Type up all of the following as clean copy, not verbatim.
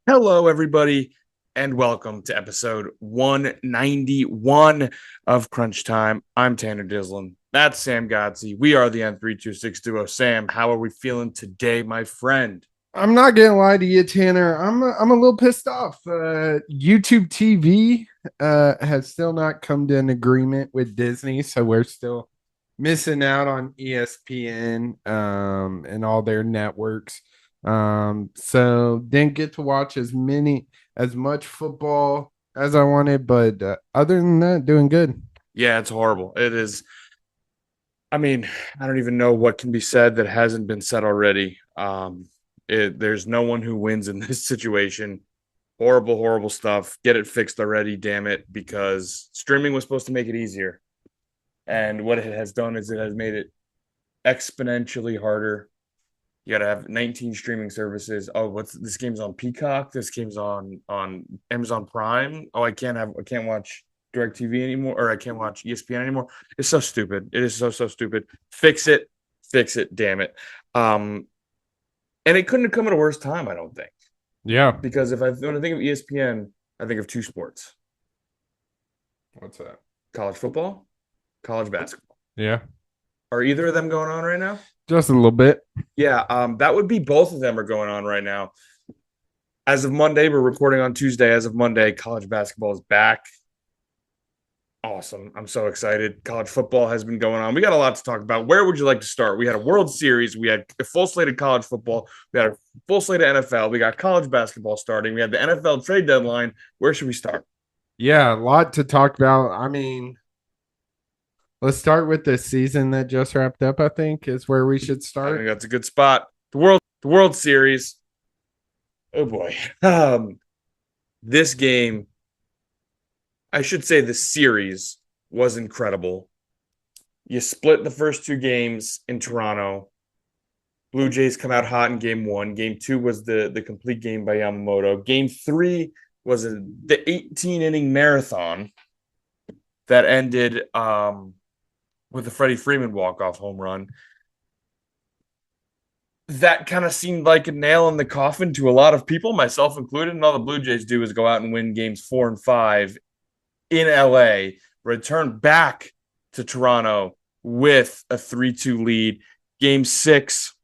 Hello, everybody, and welcome to episode 191 of Crunch Time. I'm Tanner Dislin. That's Sam Godsey. We are the N326 duo. Sam, how are we feeling today, my friend? I'm not gonna lie to you, Tanner. I'm a little pissed off. YouTube TV has still not come to an agreement with Disney, so we're still missing out on ESPN and all their networks. So didn't get to watch as much football as I wanted, but other than that, doing good. Yeah, it's horrible. It is. I mean, I don't even know what can be said that hasn't been said already. There's no one who wins in this situation. Horrible, horrible stuff. Get it fixed already, damn it, because streaming was supposed to make it easier. And what it has done is it has made it exponentially harder. You got to have 19 streaming services. Oh, what's this game's on Peacock? This game's on Amazon Prime. Oh, I can't watch DirecTV anymore, or I can't watch ESPN anymore. It's so stupid. It is so stupid. Fix it, damn it. And it couldn't have come at a worse time, I don't think. Yeah. Because if I when I think of ESPN, I think of two sports: What's that? college football, college basketball. Yeah. Are either of them going on right now? Just a little bit. Yeah, that would be both of them are going on right now. As of Monday, we're recording on Tuesday. As of Monday, college basketball is back. Awesome. I'm so excited. College football has been going on. We got a lot to talk about. Where would you like to start? We had a World Series. We had a full slate of college football. We had a full slate of NFL. We got college basketball starting. We had the NFL trade deadline. Where should we start? Yeah, a lot to talk about. I mean, let's start with the season that just wrapped up, I think, is where we should I think start. that's a good spot. The World Series. Oh boy. This game, I should say the series was incredible. You split the first two games in Toronto. Blue Jays come out hot in game one. Game two was the complete game by Yamamoto. Game three was the 18 inning marathon that ended with a Freddie Freeman walk off home run. That kind of seemed like a nail in the coffin to a lot of people, myself included. And all the Blue Jays do is go out and win games 4 and 5 in LA, return back to Toronto with a 3-2 lead. Game six,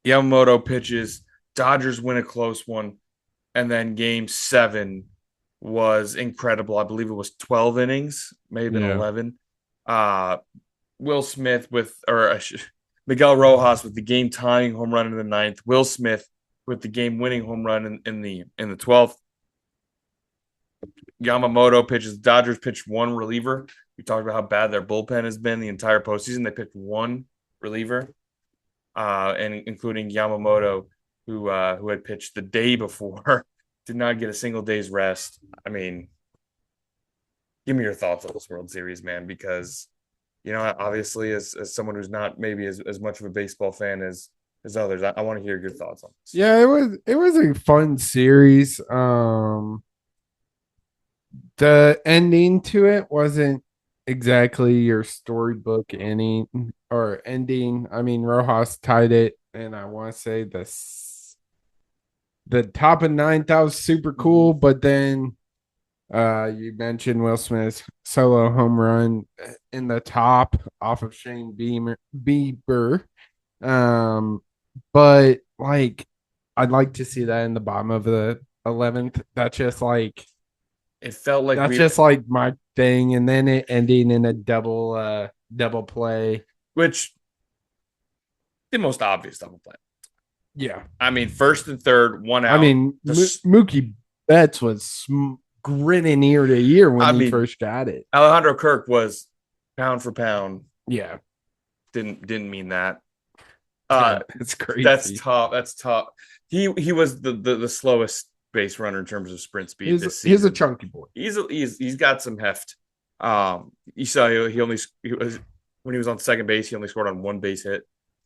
Yamamoto pitches, Dodgers win a close one. And then game seven was incredible. I believe it was 12 innings, maybe Yeah. 11. Uh, Will Smith Miguel Rojas with the game tying home run in the ninth. Will Smith with the game winning home run in the 12th. Yamamoto pitches. Dodgers pitched one reliever. We talked about how bad their bullpen has been the entire postseason. They picked one reliever, and including Yamamoto, who had pitched the day before, did not get a single day's rest. I mean, give me your thoughts on this World Series, man, because obviously, as someone who's not maybe as much of a baseball fan as others, I want to hear your thoughts on this. Yeah, it was a fun series. The ending to it wasn't exactly your storybook ending or ending. I mean, Rojas tied it, and I want to say the top of ninth, that was super cool, but then you mentioned Will Smith's solo home run in the top off of Bieber. Um, but like, I'd like to see that in the bottom of the 11th. It felt like That's just like my thing, and then it ending in a double play. which the most obvious double play. Yeah, I mean, first and third, one I out. mean, Mookie Betts was grinning ear to ear when I he mean, first got it. Alejandro Kirk was pound for pound. Yeah, Didn't mean that. it's crazy. That's tough. That's tough. He was the slowest base runner in terms of sprint speed this season. He's a chunky boy. He's got some heft. You saw he was when he was on second base, he only scored on one base hit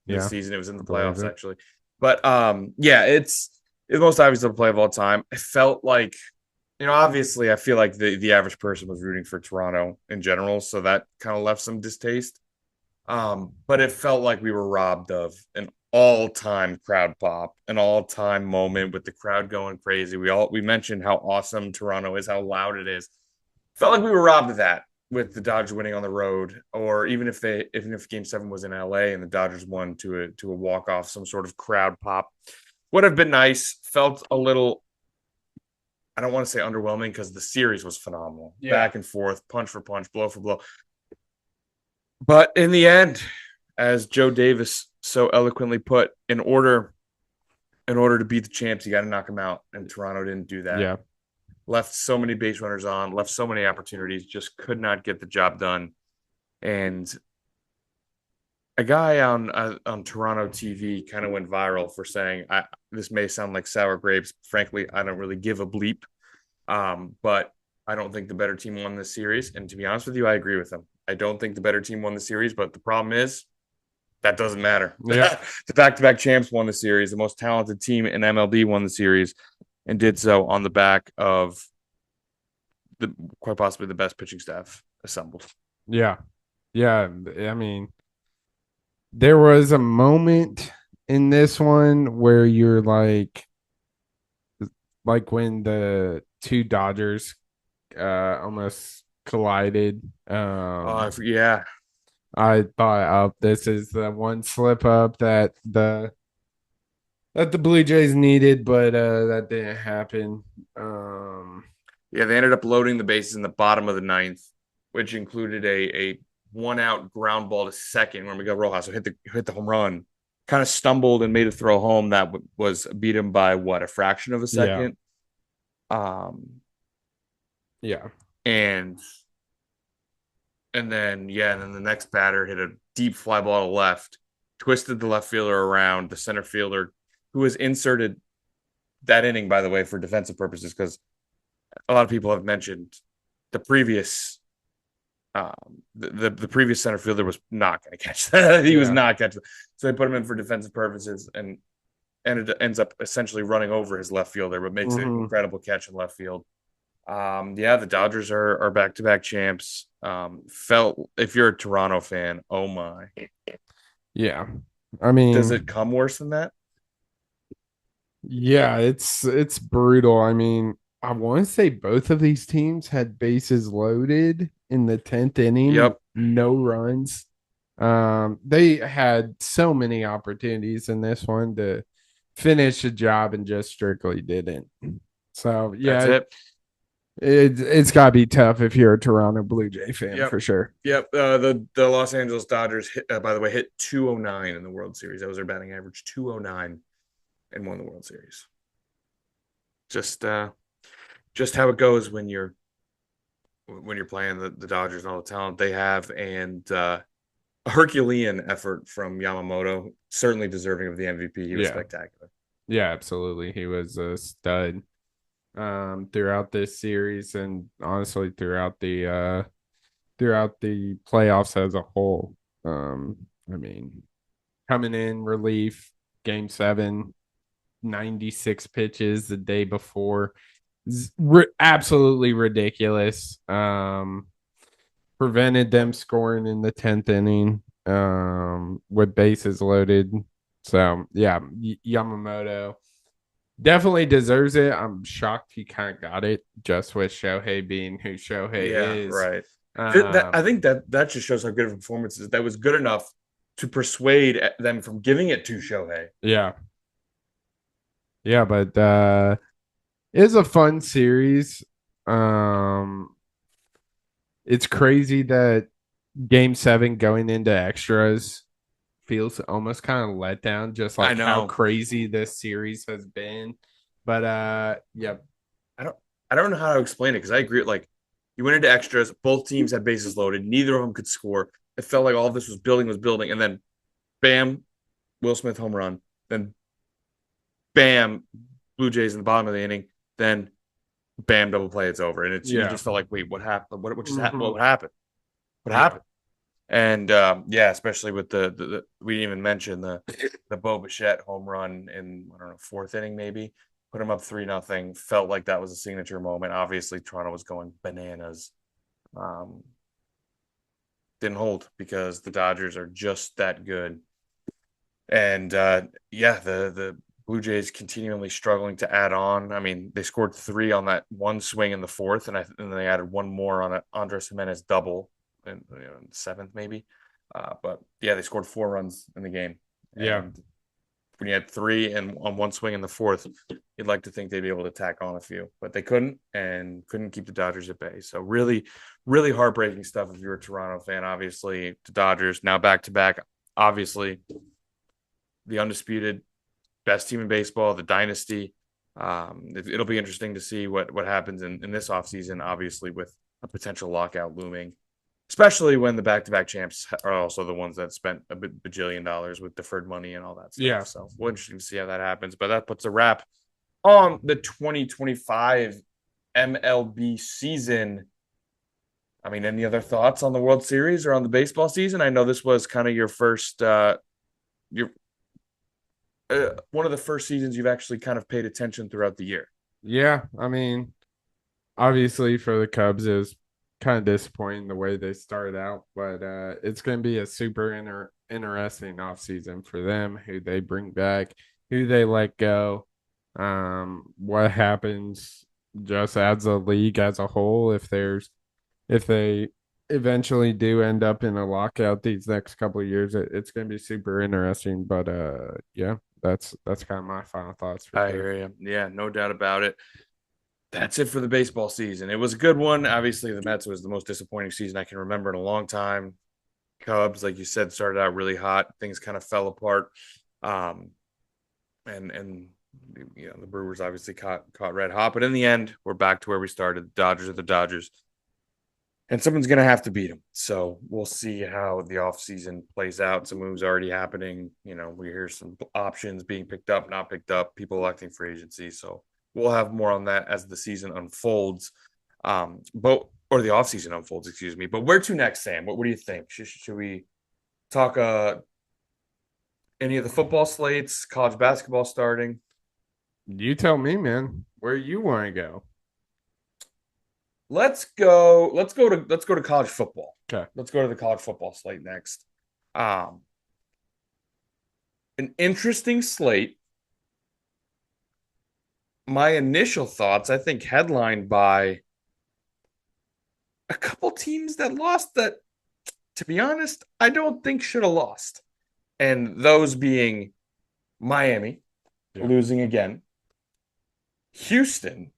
this season. It was in the playoffs actually. But yeah, it's the most obvious double play of all time. It felt like, obviously I feel like the average person was rooting for Toronto in general, so that kind of left some distaste. But it felt like we were robbed of an all-time crowd pop, an all-time moment with the crowd going crazy. We mentioned how awesome Toronto is, how loud it is. Felt like we were robbed of that with the Dodgers winning on the road, or even if Game 7 was in LA and the Dodgers won to a walk-off, some sort of crowd pop would have been nice. Felt a little, I don't want to say underwhelming because the series was phenomenal. Yeah. Back and forth, punch for punch, blow for blow. But in the end, as Joe Davis so eloquently put, in order to beat the champs, you got to knock them out. And Toronto didn't do that. Yeah. Left so many base runners on, left so many opportunities, just could not get the job done. And a guy on Toronto TV kind of went viral for saying, "This may sound like sour grapes. Frankly, I don't really give a bleep, but I don't think the better team won this series." And to be honest with you, I agree with him. I don't think the better team won the series, but the problem is that doesn't matter. Yeah. The back-to-back champs won the series. The most talented team in MLB won the series, and did so on the back of the quite possibly the best pitching staff assembled. Yeah. Yeah. I mean, there was a moment in this one where you're like when the two Dodgers almost collided. Yeah, I thought, oh, this is the one slip up that the Blue Jays needed, but that didn't happen. Um, yeah. They ended up loading the bases in the bottom of the ninth, which included a one out ground ball to second when Miguel Rojas hit the home run. Kind of stumbled and made a throw home that was beat him by what, a fraction of a yeah, second. Um, yeah, and and then the next batter hit a deep fly ball to left, twisted the left fielder around. The center fielder, who was inserted that inning, by the way, for defensive purposes, because a lot of people have mentioned the previous the previous center fielder was not going to catch that. He was yeah. not catching. So they put him in for defensive purposes, and ends up essentially running over his left fielder, but makes an Hmm. incredible catch in left field. Yeah, the Dodgers are back to back champs. Felt, if you're a Toronto fan, oh my, Yeah. I does it mean, come worse than that? yeah, it's brutal. I mean, I want to say both of these teams had bases loaded in the 10th inning, Yep, no runs. They had so many opportunities in this one to finish the job and just strictly didn't. So that's yeah, it. it's got to be tough if you're a Toronto Blue Jay fan Yep, for sure. yep. The Los Angeles Dodgers hit, by the way, hit 209 in the World Series. That was their batting average, 209, and won the World Series. Just just how it goes when you're playing the Dodgers and all the talent they have, and a Herculean effort from Yamamoto, certainly deserving of the MVP. He was Yeah, spectacular. yeah, absolutely. He was a stud throughout this series and honestly throughout the playoffs as a whole. I mean, coming in relief, game 7, 96 pitches the day before. Absolutely ridiculous. Prevented them scoring in the 10th inning with bases loaded. So, yeah, Yamamoto definitely deserves it. I'm shocked he kind of got it just with Shohei being who Shohei Yeah, is. right. I Um, think that just shows how good of a performance is. That was good enough to persuade them from giving it to Shohei. yeah, yeah, but it's a fun series. Um, it's crazy that game 7 going into extras feels almost kind of let down, just I like how know. crazy this series has been. But yeah, I don't I don't know how to explain it because I agree. Like, you went into extras, both teams had bases loaded, neither of them could score. It felt like all of this was building, and then bam, Will Smith home run. Then bam, Blue Jays in the bottom of the inning. Then bam, double play, it's over. And you yeah, just felt like, wait, what happened? What just happened? hmm What happened? What yeah, happened? And yeah, especially with the we didn't even mention the Bo Bichette home run in, I don't know, fourth inning maybe. Put him up 3-0. Felt like that was a signature moment. Obviously, Toronto was going bananas. Um, didn't hold because the Dodgers are just that good. And yeah, the Blue Jays continually struggling to add on. I mean, they scored 3 on that one swing in the fourth, and they added one more on an Andres Jimenez double in the seventh, maybe. But yeah, they scored 4 runs in the game. Yeah. And when you had 3 and on one swing in the fourth, you'd like to think they'd be able to tack on a few, but they couldn't and couldn't keep the Dodgers at bay. So really, really heartbreaking stuff if you're a Toronto fan. Obviously, the Dodgers now back to back. Obviously, the undisputed best team in baseball, the dynasty. It'll be interesting to see what happens in this offseason, obviously, with a potential lockout looming, especially when the back-to-back champs are also the ones that spent a bajillion dollars with deferred money and all that stuff. Yeah. So we'll interesting to see how that happens. But that puts a wrap on the 2025 MLB season. I mean, any other thoughts on the World Series or on the baseball season? I know this was kind of your first, your one of the first seasons you've actually kind of paid attention throughout the year. Yeah. I mean, obviously for the Cubs, it was kind of disappointing the way they started out, but it's going to be a super interesting offseason for them, who they bring back, who they let go, what happens just as a league as a whole if they eventually do end up in a lockout these next couple of years. It's going to be super interesting, but yeah, that's kind of my final thoughts for I sure. hear you. Yeah, no doubt about it. That's it for the baseball season. It was a good one. Obviously, the Mets was the most disappointing season I can remember in a long time. Cubs, like you said, started out really hot. Things kind of fell apart. Um, and the Brewers obviously caught red hot, but in the end, we're back to where we started. The Dodgers are the Dodgers, and someone's going to have to beat them. So we'll see how the offseason plays out. Some moves already happening. We hear some options being picked up, not picked up, people electing for agency. So we'll have more on that as the season unfolds. But or the offseason unfolds, excuse me. But where to next, Sam? What do you think? Should we talk any of the football slates, college basketball starting? You tell me, man, where you want to go. Let's go to college football. Okay. Let's go to the college football slate next. Um, an interesting slate. My initial thoughts, I think, headlined by a couple teams that lost that, to be honest, I don't think should have lost. And those being Miami Yeah. losing again, Houston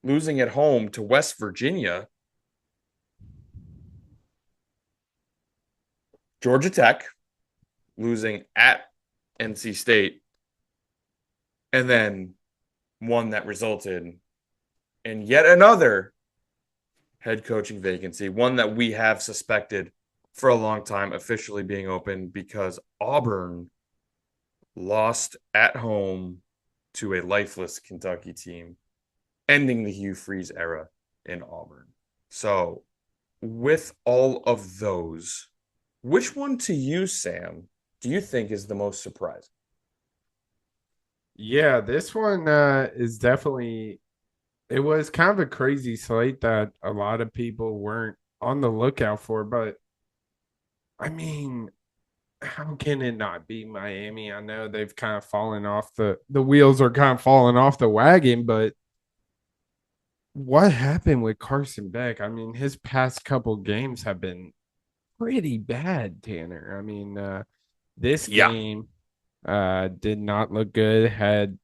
losing at home to West Virginia, Georgia Tech losing at NC State, and then one that resulted in yet another head coaching vacancy, one that we have suspected for a long time officially being open because Auburn lost at home to a lifeless Kentucky team, ending the Hugh Freeze era in Auburn. So, with all of those, which one to you, Sam, do you think is the most surprising? Yeah, this one is definitely it was kind of a crazy slate that a lot of people weren't on the lookout for, but I mean, how can it not be Miami? I know they've kind of fallen off the wheels are kind of falling off the wagon, but what happened with Carson Beck? I mean, his past couple games have been pretty bad, Tanner. I mean, this Yeah. game did not look good, had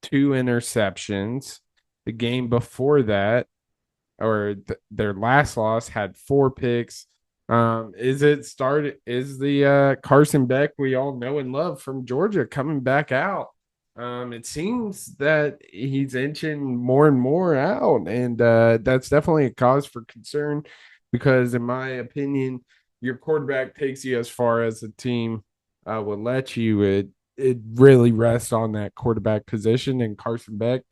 2 interceptions. The game before that, or their last loss, had 4 picks. Is the Carson Beck we all know and love from Georgia coming back out? It seems that he's inching more and more out, and that's definitely a cause for concern because, in my opinion, your quarterback takes you as far as the team will let you. It really rests on that quarterback position, and Carson Beck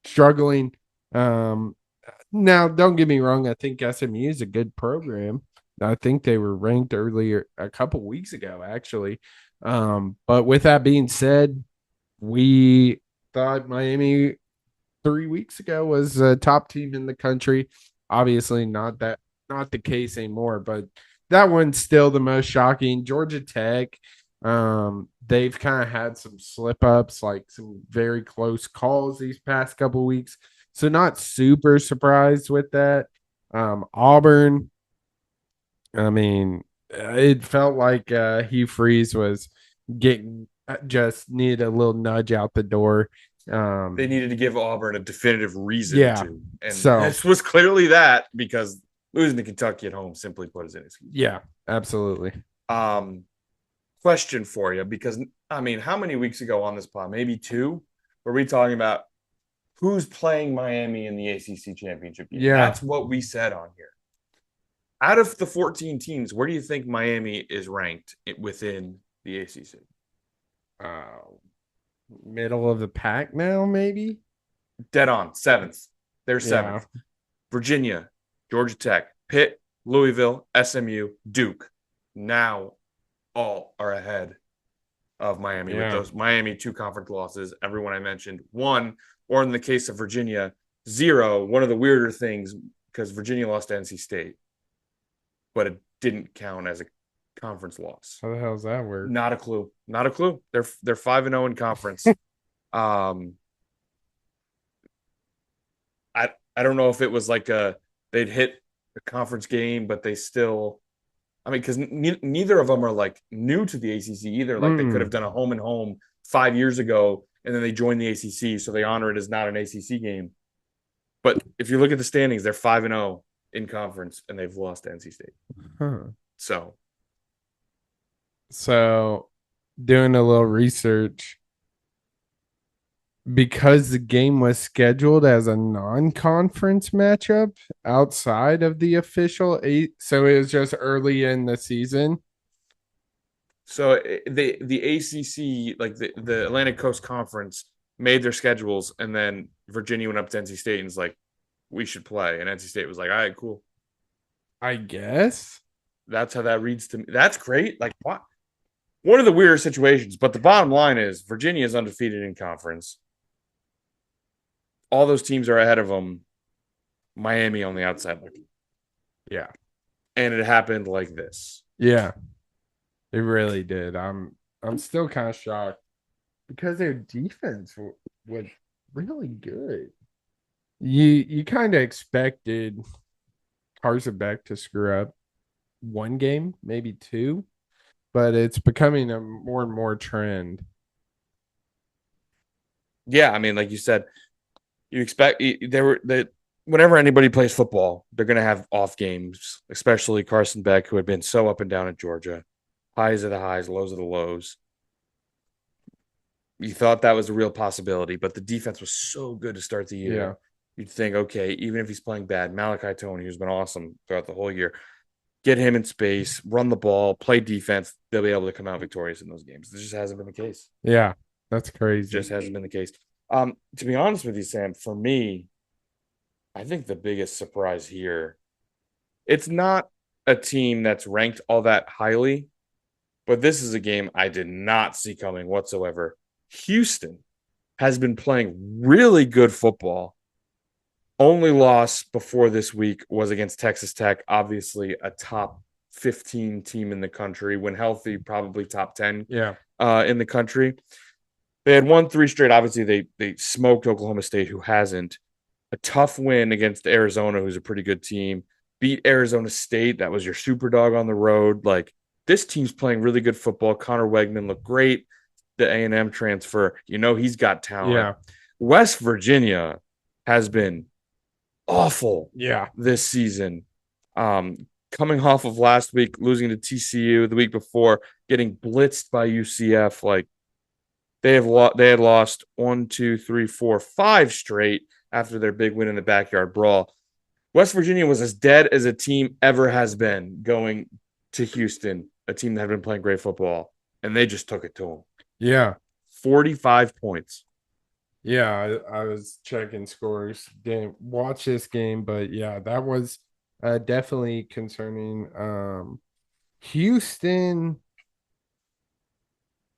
struggling. Now, don't get me wrong. I think SMU is a good program. I think they were ranked earlier a couple weeks ago, actually. But with that being said, we thought Miami 3 weeks ago was a top team in the country. Obviously, not the case anymore. But that one's still the most shocking. Georgia Tech, they've kind of had some slip ups, like some very close calls these past couple weeks. So not super surprised with that. Auburn, I mean, it felt like Hugh Freeze was getting just needed a little nudge out the door. They needed to give Auburn a definitive reason Yeah. to, and So this was clearly that because losing to Kentucky at home simply put is inexcusable. yeah, absolutely. Um, question for you because I mean, how many weeks ago on this pod, maybe two, were we talking about who's playing Miami in the ACC championship game? Yeah. That's what we said on here. Out of the 14 teams, where do you think Miami is ranked within the ACC? Uh, Middle of the pack now, maybe. Dead on, seventh. They're Yeah. seventh. Virginia, Georgia Tech, Pitt, Louisville, SMU, Duke. Now all are ahead of Miami with Yeah. those Miami two conference losses. Everyone I mentioned, one, or in the case of Virginia, zero. One of the weirder things because Virginia lost to NC State, but it didn't count as a conference loss. How the hell does that work? Not a clue. Not a clue. They're 5-0 in conference. um, I don't know if it was like they'd hit a conference game, but they still. I mean, because neither of them are like new to the ACC either. Like they could have done a home and home 5 years ago, and then they joined the ACC, so they honor it as not an ACC game. But if you look at the standings, they're 5-0 in conference, and they've lost to NC State. Huh. So So, doing a little research, because the game was scheduled as a non-conference matchup outside of the official eight, so it was just early in the season. So the ACC, like the Atlantic Coast Conference, made their schedules, and then Virginia went up to NC State and was like, "We should play," and NC State was like, "All right, cool." I guess. That's how that reads to me. That's great. Like, what? One of the weirder situations, but the bottom line is Virginia is undefeated in conference. All those teams are ahead of them. Miami on the outside looking, Yeah. and it happened like this. Yeah. It really did. I'm still kind of shocked because their defense was really good. You kind of expected Carson Beck to screw up one game, maybe two, but it's becoming a more and more trend. Yeah, I mean, like you said, you expect there were that whenever anybody plays football, they're going to have off games, especially Carson Beck, who had been so up and down at Georgia, highs of the highs, lows of the lows. You thought that was a real possibility, but the defense was so good to start the year. Yeah. You'd think, okay, even if he's playing bad, Malachi Tony, who's been awesome throughout the whole year, get him in space, run the ball, play defense. They'll be able to come out victorious in those games. This just hasn't been the case. Yeah. That's It crazy. just hasn't been the case. To be honest with you, Sam, for me, I think the biggest surprise here, it's not a team that's ranked all that highly, but this is a game I did not see coming whatsoever. Houston has been playing really good football. Only loss before this week was against Texas Tech, obviously a top 15 team in the country. When healthy, probably top 10 Yeah. in the country. They had won three straight. Obviously, they smoked Oklahoma State, who hasn't. A tough win against Arizona, who's a pretty good team. Beat Arizona State. That was your super dog on the road. Like, this team's playing really good football. Connor Wegman looked great. The A&M transfer, he's got talent. Yeah. West Virginia has been awful Yeah. this season. Coming off of last week, losing to TCU, the week before, getting blitzed by UCF. Like, they had lost 1, 2, 3, 4, 5 straight after their big win in the backyard brawl. West Virginia was as dead as a team ever has been going to Houston, a team that had been playing great football, and they just took it to them. Yeah. 45 points. Yeah, I was checking scores. Didn't watch this game, but yeah, that was definitely concerning. Houston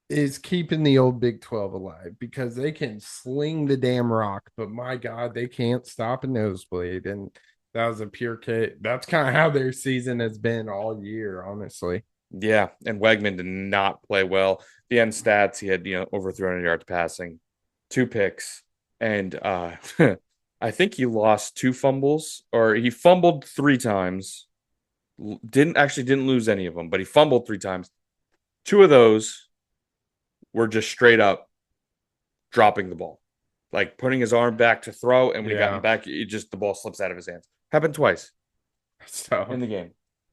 is keeping the old Big 12 alive because they can sling the damn rock, but my God, they can't stop a nosebleed. And That was a pure case. That's kind of how their season has been all year, honestly. Yeah, and Wegman did not play well. The end stats, he had, over 300 yards passing, two picks, and I think he lost two fumbles, or he fumbled three times. Didn't lose any of them, but he fumbled three times. Two of those were just straight up dropping the ball, like putting his arm back to throw, and when he got him Yeah. back, the ball slips out of his hands. Happened twice So in the game,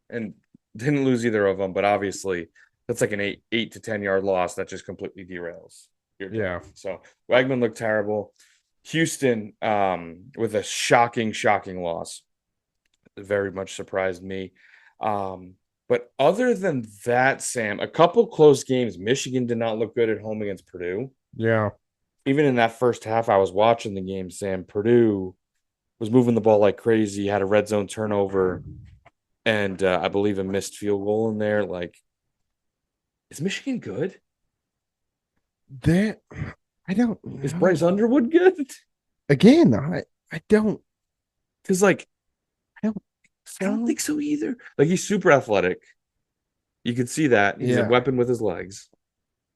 and didn't lose either of them. But obviously, that's like an 8 to 10 yard loss that just completely derails your day. yeah. So Wagman looked terrible. Houston, with a shocking loss, very much surprised me. But other than that, Sam, a couple close games. Michigan did not look good at home against Purdue. Yeah. Even in that first half, I was watching the game, Sam. Purdue was moving the ball like crazy, had a red zone turnover, and I believe a missed field goal in there. Like, is Michigan good? That I don't Is Bryce know. Underwood good? Again, I don't Because like I don't I don't so. think so either. Like he's super athletic. You can see that he's a Yeah. weapon with his legs.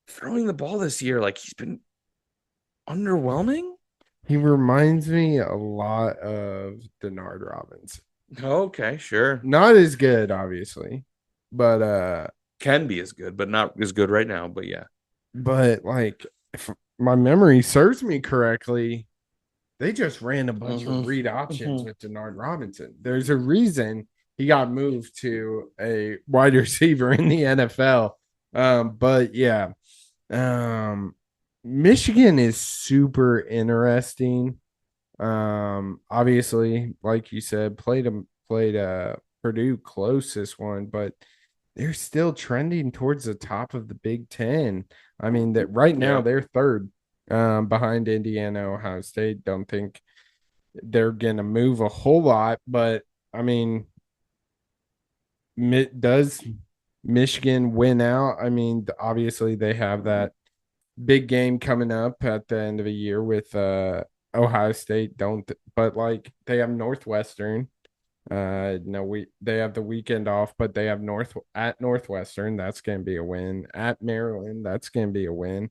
Throwing the ball this year, like he's been underwhelming. He reminds me a lot of Denard Robbins. Okay, sure. Not as good, obviously, but Can be as good, but not as good right now. But yeah. like if my memory serves me correctly, they just ran a bunch of Mm-hmm. read options Mm-hmm. with Denard Robinson. There's a reason he got moved to a wide receiver in the NFL. But yeah, um, Michigan is super interesting. Obviously, like you said, played Purdue close this one, but they're still trending towards the top of the Big Ten. I mean, that right now Yeah. they're third, behind Indiana, Ohio State. Don't think they're gonna move a whole lot, but I mean, does Michigan win out? I mean, obviously they have that big game coming up at the end of the year with Ohio State. Don't but like they have Northwestern. No, we they have the weekend off, but they have Northwestern. That's gonna be a win. At Maryland, that's gonna be a win.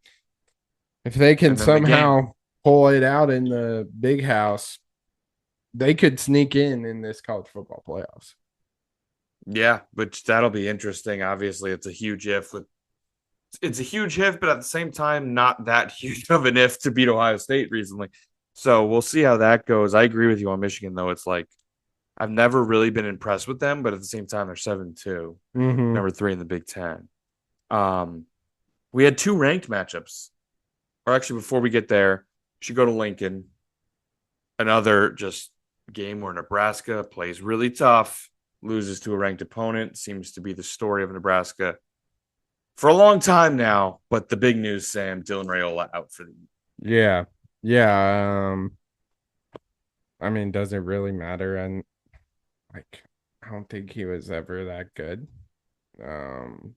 If they can And then the game. somehow pull it out in the big house, they could sneak in this college football playoffs. Yeah, but that'll be interesting. Obviously, it's a huge if, but at the same time, not that huge of an if to beat Ohio State recently. So we'll see how that goes. I agree with you on Michigan, though. It's like I've never really been impressed with them, but at the same time, they're 7-2, Mm-hmm. number three in the Big Ten. Um, we had two ranked matchups. Or actually, before we get there, we should go to Lincoln. Another just game where Nebraska plays really tough, loses to a ranked opponent. Seems to be the story of Nebraska for a long time now. But the big news, Sam, Dylan Rayola out for the year. Yeah, yeah. I mean, does it really matter? And like, I don't think he was ever that good. Um,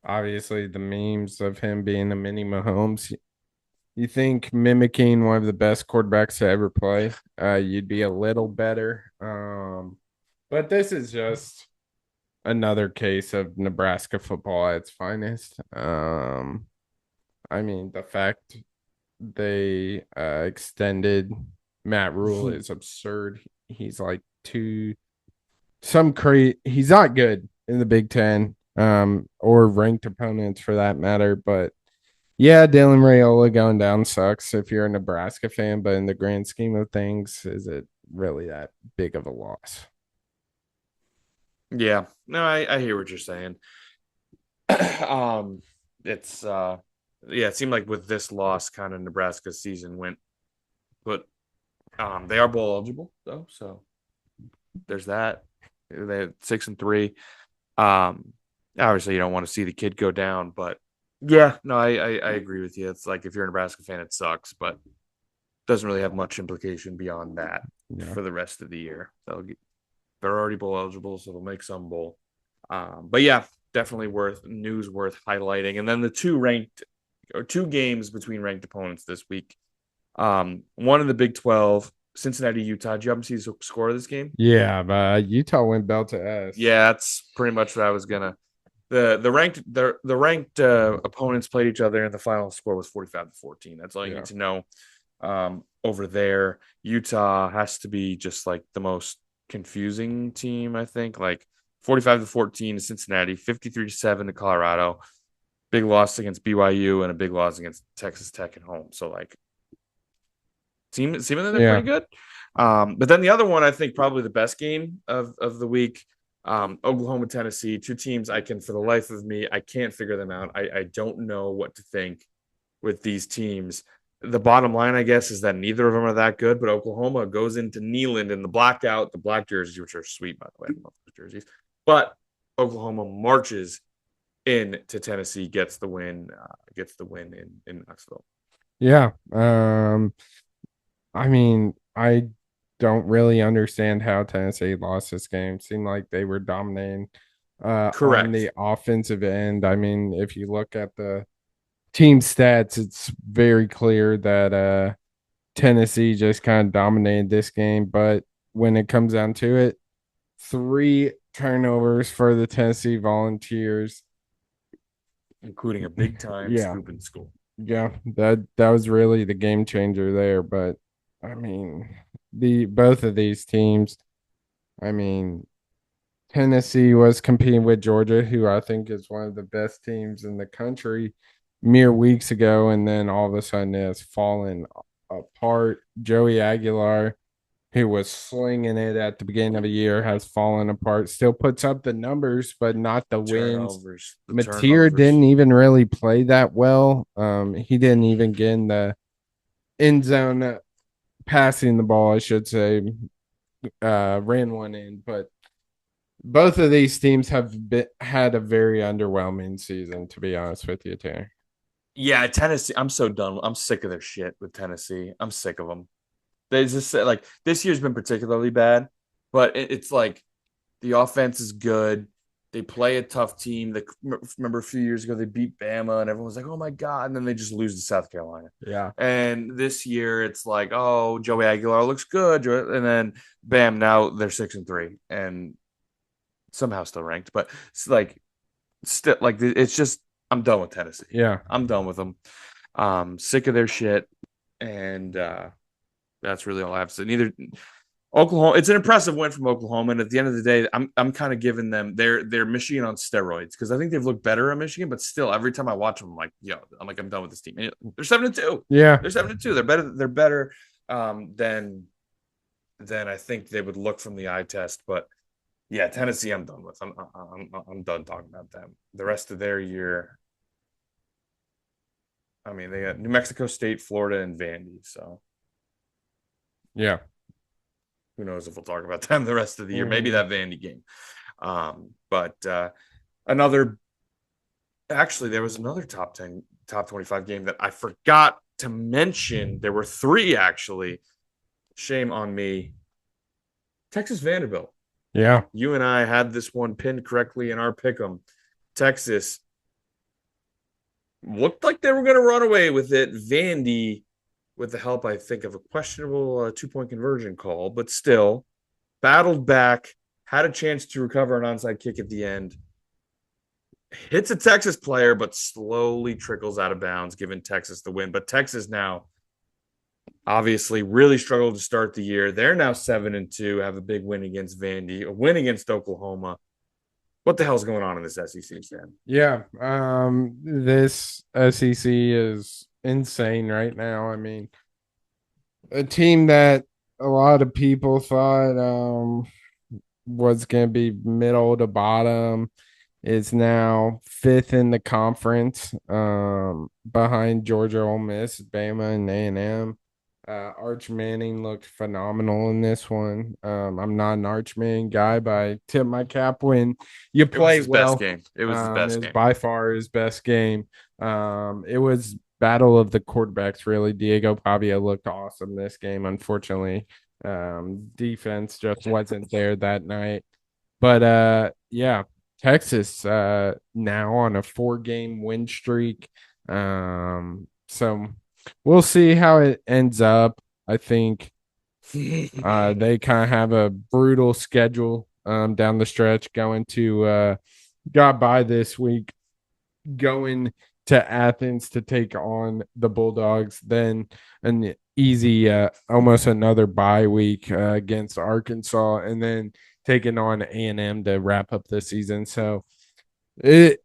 Obviously the memes of him being a mini Mahomes. You think mimicking one of the best quarterbacks to ever play, you'd be a little better. But this is just another case of Nebraska football at its finest. I mean, the fact they extended Matt Rule is absurd. He's like he's not good in the Big Ten, or ranked opponents for that matter. But yeah, Dylan Rayola going down sucks if you're a Nebraska fan, but in the grand scheme of things, is it really that big of a loss? Yeah, no, I hear what you're saying. It's yeah, it seemed like with this loss, kind of Nebraska's season went, but they are bowl eligible though, so there's that. They have 6-3. Um, Obviously you don't want to see the kid go down, but yeah, no, I agree with you. It's like if you're a Nebraska fan, it sucks, but doesn't really have much implication beyond that Yeah. for the rest of the year. They're already bowl eligible, so they'll make some bowl. But yeah, definitely worth highlighting. And then the two games between ranked opponents this week. One in the Big 12, Cincinnati, Utah. Did you happen to see the score of this game? Yeah, but Utah went bell to S. Yeah, that's pretty much what I was gonna. The ranked opponents played each other, and the final score was 45-14. That's all you need Yeah. to know. Over there, Utah has to be just like the most confusing team. I think like 45-14 to Cincinnati, 53-7 to Colorado. Big loss against BYU and a big loss against Texas Tech at home. So like seemingly they're Yeah. pretty good. But then the other one, I think probably the best game of the week, Oklahoma, Tennessee, two teams I can, for the life of me, I can't figure them out. I don't know what to think with these teams. The bottom line, I guess, is that neither of them are that good, but Oklahoma goes into Neyland in the blackout, the black jerseys, which are sweet, by the way. I love those jerseys. But Oklahoma marches in to Tennessee, gets the win in Knoxville. Yeah. I mean, I don't really understand how Tennessee lost this game. Seemed like they were dominating on Correct. the offensive end. I mean, if you look at the team stats, it's very clear that Tennessee just kind of dominated this game. But when it comes down to it, three turnovers for the Tennessee Volunteers. Including a big time Yeah, scoop in school. yeah, that was really the game changer there. But I mean, the both of these teams, I mean, Tennessee was competing with Georgia, who I think is one of the best teams in the country mere weeks ago, and then all of a sudden it's fallen apart. Joey Aguilar, who was slinging it at the beginning of the year, has fallen apart. Still puts up the numbers, but not the wins. The Mateer didn't turnovers. even really play that well. He didn't even get in the end zone passing the ball, I should say. Ran one in, but both of these teams have had a very underwhelming season, to be honest with you, Tanner. Yeah, Tennessee. I'm so done. I'm sick of their shit with Tennessee. I'm sick of them. They just like this year's been particularly bad, but it's like the offense is good. They play a tough team. Remember a few years ago they beat Bama, and everyone was like, "Oh my god!" And then they just lose to South Carolina. Yeah. And this year it's like, "Oh, Joey Aguilar looks good," and then bam, now they're 6-3, and somehow still ranked. But it's like still like it's just I'm done with Tennessee. Yeah. I'm done with them. Sick of their shit, and that's really all I have to say. Neither Oklahoma. It's an impressive win from Oklahoma, and at the end of the day, I'm kind of giving them their Michigan on steroids because I think they've looked better at Michigan, but still, every time I watch them, I'm like, I'm done with this team. And they're 7-2. Yeah. They're 7-2. They're better. They're better than I think they would look from the eye test. But yeah, Tennessee, I'm done with. I'm done talking about them. The rest of their year, I mean, they got New Mexico State, Florida, and Vandy. So Yeah. who knows if we'll talk about them the rest of the year? Maybe Mhm. that Vandy game. But another, actually, there was another top 10, top 25 game that I forgot to mention. There were three actually. Shame on me. Texas Vanderbilt. Yeah. You and I had this one pinned correctly in our pick 'em. Texas looked like they were going to run away with it. Vandy, with the help, I think, of a questionable 2-point conversion call, but still battled back, had a chance to recover an onside kick at the end, hits a Texas player, but slowly trickles out of bounds, giving Texas the win. But Texas now obviously really struggled to start the year. They're now 7-2, have a big win against Vandy, a win against Oklahoma. What the hell's going on in this SEC, Sam? Yeah. This SEC is insane right now. I mean, a team that a lot of people thought was going to be middle to bottom is now fifth in the conference, behind Georgia, Ole Miss, Bama, and A&M. Arch Manning looked phenomenal in this one. I'm not an Arch Manning guy, but I tip my cap when you It was play his best well. game. It was his It best was game. by far his best game. It was battle of the quarterbacks, really. Diego Pavia looked awesome this game. Unfortunately, defense just wasn't there that night. But yeah, Texas now on a 4-game win streak. So we'll see how it ends up. I think They kind of have a brutal schedule down the stretch going to got by this week, going to Athens to take on the Bulldogs, then an easy, almost another bye week against Arkansas, and then taking on A&M to wrap up the season. So it,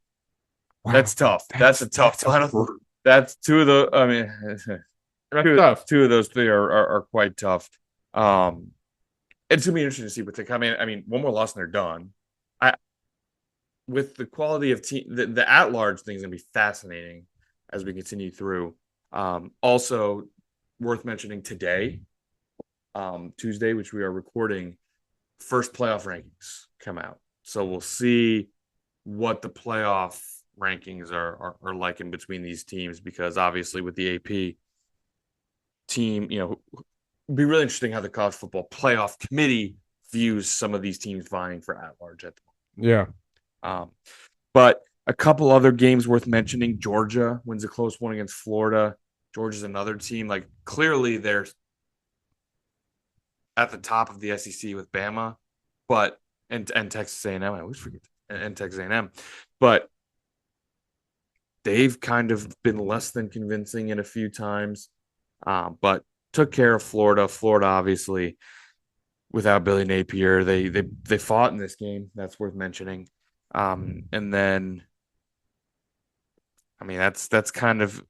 wow, That's tough. That's a tough final. That's two of the. I mean, tough. two of those three are quite tough. It's gonna be interesting to see what they come in. I mean, one more loss and they're done. I with the quality of team, the at large thing is gonna be fascinating as we continue through. Also worth mentioning today, Tuesday, which we are recording, first playoff rankings come out. So we'll see what the playoff rankings are like in between these teams because obviously with the AP team, it'd be really interesting how the college football playoff committee views some of these teams vying for at large at Yeah. the moment. But a couple other games worth mentioning. Georgia wins a close one against Florida. Georgia's another team. Like clearly they're at the top of the SEC with Bama, but and Texas A&M. I always forget and Texas A&M, but they've kind of been less than convincing in a few times, but took care of Florida. Florida, obviously, without Billy Napier, they fought in this game. That's worth mentioning. And then, I mean, that's kind of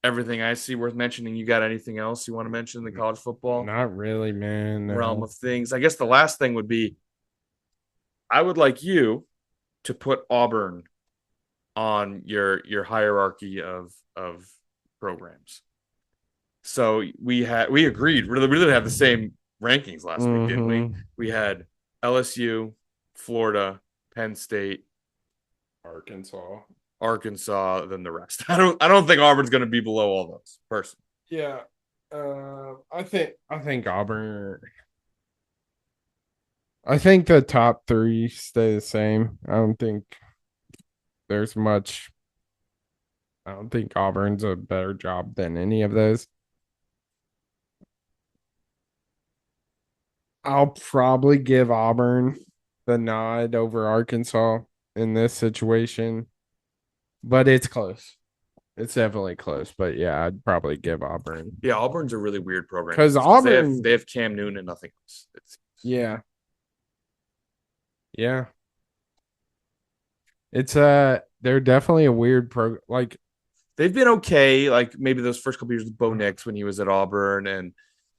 everything I see worth mentioning. You got anything else you want to mention in the college football Not really, man. realm of things? I guess the last thing would be I would like you to put Auburn on your hierarchy of programs. So we agreed. We really have the same rankings last week, didn't we? We had LSU, Florida, Penn State, Arkansas, then the rest. I don't think Auburn's going to be below all those. Personally, Yeah. I think Auburn. I think the top three stay the same. I don't think there's much. I don't think Auburn's a better job than any of those. I'll probably give Auburn the nod over Arkansas in this situation, but it's close. It's definitely close, but yeah, I'd probably give Auburn. yeah, Auburn's a really weird program Because Auburn, they have Cam Newton and nothing else. yeah, yeah, it's they're definitely a weird pro. Like, they've been okay. Like maybe those first couple years with Bo Nix when he was at Auburn, and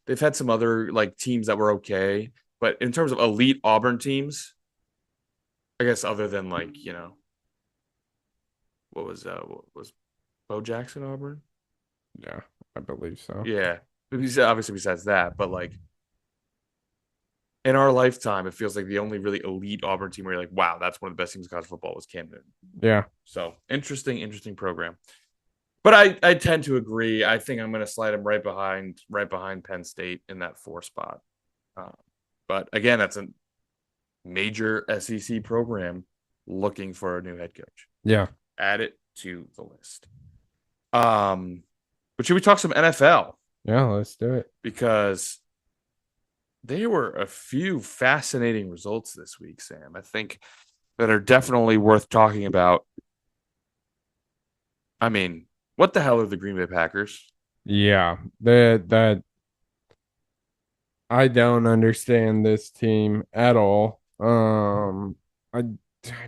they've had some other like teams that were okay. But in terms of elite Auburn teams, I guess other than like what was Bo Jackson Auburn? yeah, I believe so. Yeah, obviously besides that, but like in our lifetime, it feels like the only really elite Auburn team where you're like, wow, that's one of the best teams in college football was Cam Newton. Yeah, So interesting program. But I tend to agree. I think I'm going to slide him right behind Penn State in that 4 spot. Uh, but again, that's a major SEC program looking for a new head coach. yeah, Add it to the list. But should we talk some NFL? yeah. Let's do it. Because there were a few fascinating results this week, Sam. I think that are definitely worth talking about. I mean, what the hell are the Green Bay Packers? Yeah, that I don't understand this team at all. I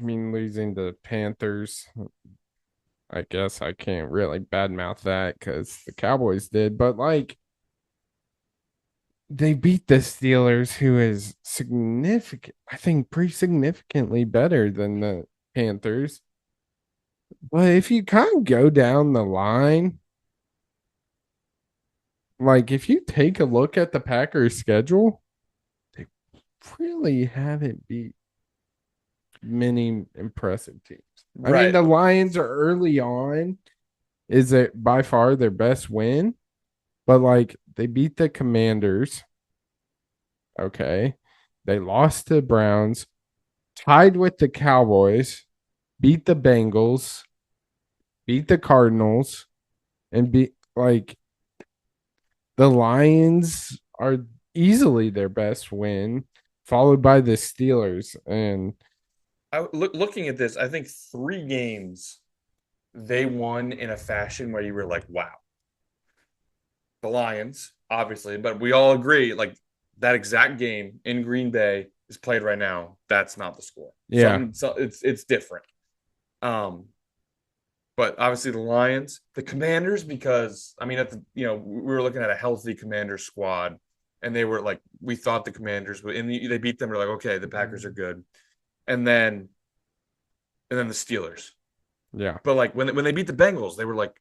mean, losing to Panthers, I guess I can't really badmouth that because the Cowboys did, but like they beat the Steelers, who is significant, I think, pretty significantly better than the Panthers. But if you kind of go down the line, like if you take a look at the Packers schedule, they really haven't beat many impressive teams. I mean, Right. the Lions are early on, is it by far their best win, but like they beat the Commanders. Okay. They lost to the Browns, tied with the Cowboys, beat the Bengals, beat the Cardinals, and beat like The Lions are easily their best win, followed by the Steelers. And Looking at this, I think 3 games they won in a fashion where you were like, wow. The Lions, obviously, but we all agree like that exact game in Green Bay is played right now. That's not the score. yeah, It's different. Um, but obviously the Lions, the Commanders, because I mean, we were looking at a healthy Commander squad, and they were like, we thought the Commanders would, and they beat them. We're like, okay, the Packers are good, and then the Steelers. yeah, But like when they beat the Bengals, they were like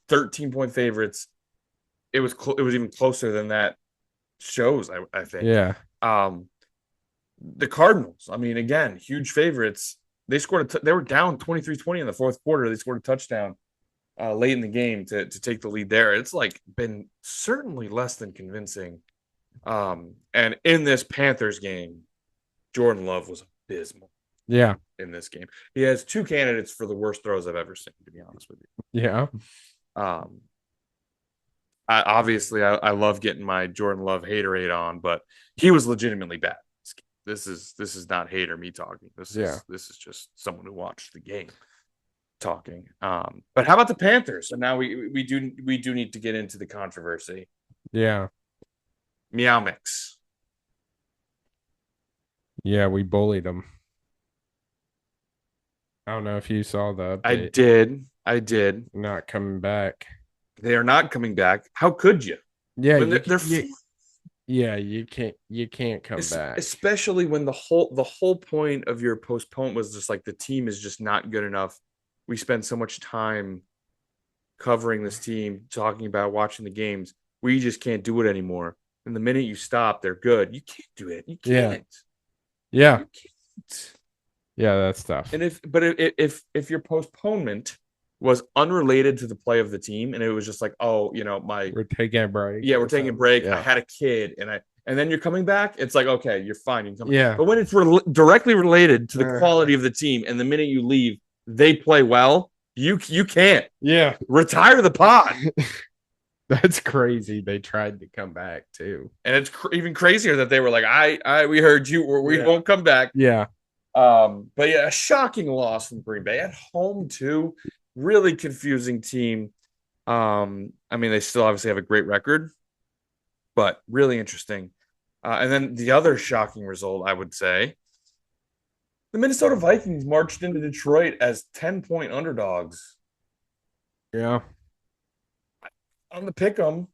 13-point favorites. It was even closer than that shows. I think. yeah, Um, the Cardinals. I mean, again, huge favorites. They were down 23-20 in the fourth quarter. They scored a touchdown late in the game to take the lead there. It's like been certainly less than convincing. And in this Panthers game, Jordan Love was abysmal yeah, in this game. He has 2 candidates for the worst throws I've ever seen, to be honest with yeah, you. I love getting my Jordan Love haterade on, but he was legitimately bad. This is not hater me talking. yeah, This is just someone who watched the game talking. But how about the Panthers? And now we do need to get into the controversy. yeah, Meow Mix. yeah. We bullied them. I don't know if you saw the I update. did. I did. Not coming back. They are not coming back. How could you? Yeah, When you, they're yeah, you can't come back. especially when the whole point of your postpone was just like the team is just not good enough. We spend so much time covering this team, talking about watching the games. We just can't do it anymore. And the minute you stop, they're good. You can't do it. You Yeah, can't. yeah, You can't. yeah. That's tough. And if your postponement was unrelated to the play of the team, and it was just like, oh, my We're taking a break yeah, we're or taking a something. break. I Yeah, had a kid, and then you're coming back. It's like, okay, you're fine. You can come. yeah, But when it's directly related to the uh, quality of the team, and the minute you leave, they play well. You can't yeah. retire the pod. That's crazy. They tried to come back too. And it's even crazier that they were like, we heard you, or we Yeah, won't come back. yeah, But yeah, a shocking loss from Green Bay at home too. Really confusing team. I mean, they still obviously have a great record, but really interesting. And then the other shocking result, I would say, the Minnesota Vikings marched into Detroit as 10-point underdogs yeah, on the pick 'em.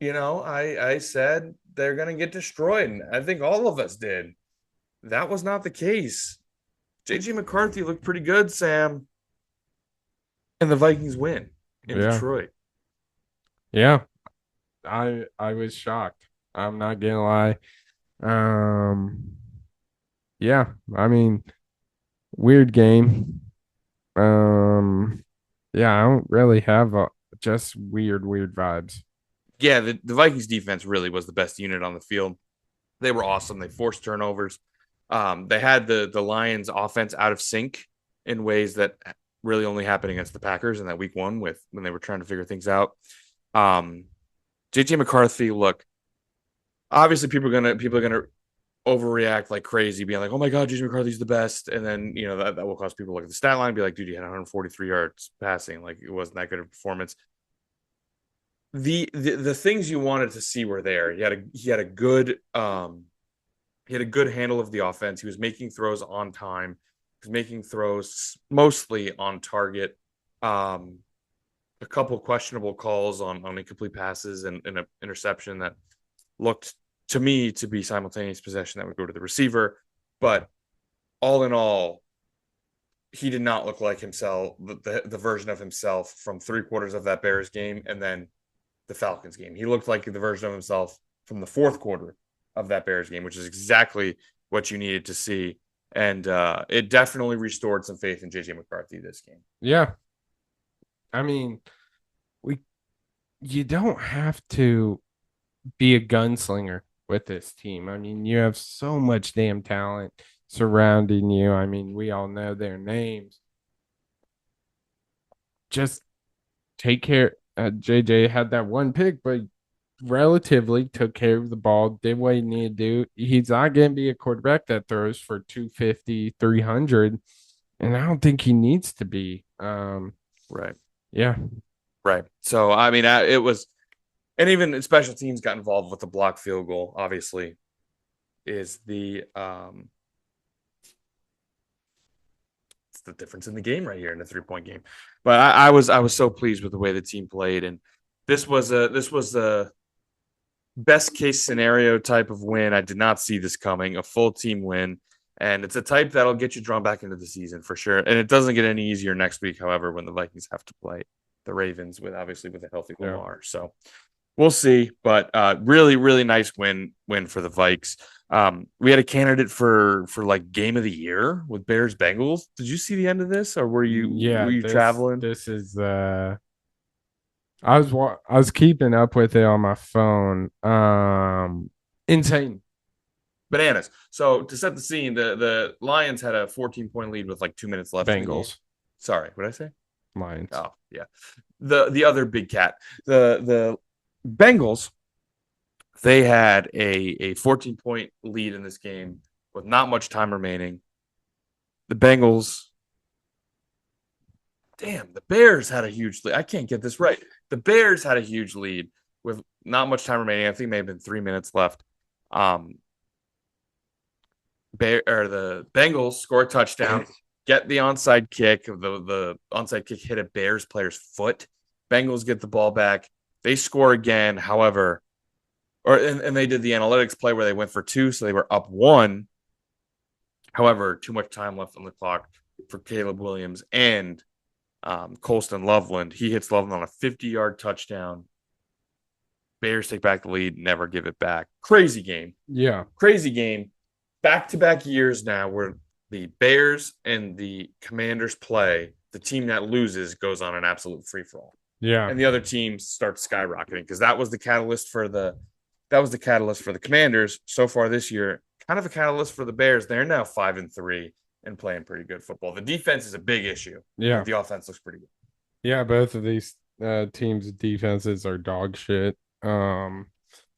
I said they're going to get destroyed. And I think all of us did. That was not the case. JJ McCarthy looked pretty good, Sam, and the Vikings win in yeah, Detroit. yeah. I was shocked. I'm not gonna lie. Um, yeah. I mean, weird game. Um, yeah. I don't really have just weird vibes. Yeah, the Vikings defense really was the best unit on the field. They were awesome. They forced turnovers. They had the Lions offense out of sync in ways that really only happened against the Packers in that week one when they were trying to figure things out. Um, JJ McCarthy, look, obviously people are gonna overreact like crazy, being like, "Oh my God, JJ McCarthy's the best," and then that will cause people to look at the stat line and be like, "Dude, he had 143 yards passing. Like it wasn't that good of a performance." The things you wanted to see were there. He had a good handle of the offense. He was making throws on time. He was making throws mostly on target. Um, a couple questionable calls on incomplete passes and an interception that looked to me to be simultaneous possession that would go to the receiver. But all in all, he did not look like himself, the version of himself from 3 quarters of that Bears game and then the Falcons game. He looked like the version of himself from the fourth quarter of that Bears game, which is exactly what you needed to see. And it definitely restored some faith in JJ McCarthy this game. Yeah. I mean, we you don't have to be a gunslinger with this team. I mean, you have so much damn talent surrounding you. I mean, we all know their names. Just take care. JJ had that one pick, but relatively took care of the ball, did what he needed to do. He's not going to be a quarterback that throws for 250, 300, and I don't think he needs to be. Right. Yeah. Right. So, I mean, it was, and even special teams got involved with the block field goal, obviously, is it's the difference in the game right here in the 3-point game. But I was so pleased with the way the team played. And this was a best case scenario type of win. I did not see this coming, a full team win. And it's a type that'll get you drawn back into the season for sure. And it doesn't get any easier next week, however, when the Vikings have to play the Ravens with obviously with a healthy Lamar. Yeah. So we'll see. But really, really nice win for the Vikes. We had a candidate for like game of the year with Bears Bengals. Did you see the end of this, or were you traveling? This is I was keeping up with it on my phone. Insane. Bananas. So to set the scene, the Lions had a 14-point lead with like 2 minutes left. Bengals. Sorry, what did I say? Lions. Oh yeah, the other big cat. The Bengals. They had a 14-point lead in this game with not much time remaining. The Bengals. Damn, the Bears had a huge lead. I can't get this right. The Bears had a huge lead with not much time remaining. I think it may have been 3 minutes left. The Bengals score a touchdown, get the onside kick. The onside kick hit a Bears player's foot. Bengals get the ball back. They score again. However, and they did the analytics play where they went for 2, so they were up 1. However, too much time left on the clock for Caleb Williams and Colston Loveland. He hits Loveland on a 50-yard touchdown. Bears take back the lead, never give it back. Crazy game. Yeah. Crazy game. Back-to-back years now where the Bears and the Commanders play, the team that loses goes on an absolute free-for-all. Yeah. And the other team starts skyrocketing because that was the catalyst for the Commanders so far this year. Kind of a catalyst for the Bears. They're now 5-3 and playing pretty good football. The defense is a big issue. Yeah. The offense looks pretty good. Yeah, both of these teams' defenses are dog shit. I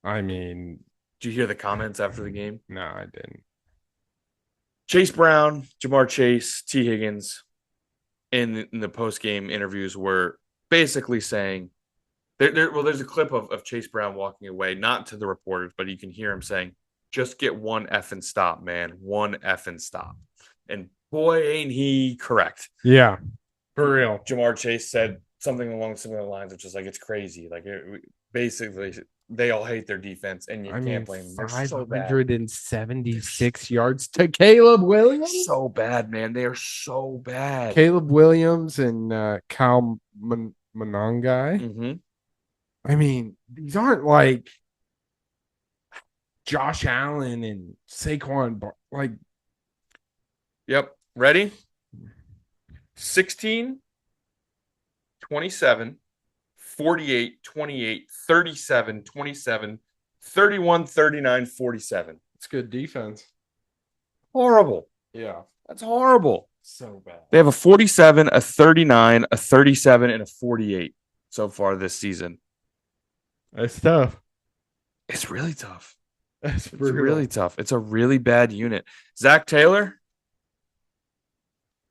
mean, did you hear the comments after the game? No, I didn't. Chase Brown, Jamar Chase, T. Higgins in the post-game interviews were basically saying there's a clip of Chase Brown walking away, not to the reporters, but you can hear him saying, just get one effing stop, man. One effing stop. And boy, ain't he correct. Yeah, for real. Jamar Chase said something along similar lines, which is like, it's crazy. Like, basically, they all hate their defense, and you can't blame them. 576 yards to Caleb Williams. So bad, man. They are so bad. Caleb Williams and Kyle Monangai. Mm-hmm. I mean, these aren't like Josh Allen and Saquon. Like, yep. Ready? 16, 27, 48, 28, 37, 27, 31, 39, 47. It's good defense. Horrible. Yeah. That's horrible. So bad. They have a 47, a 39, a 37, and a 48 so far this season. That's tough. It's really tough. It's really tough. It's a really bad unit. Zach Taylor?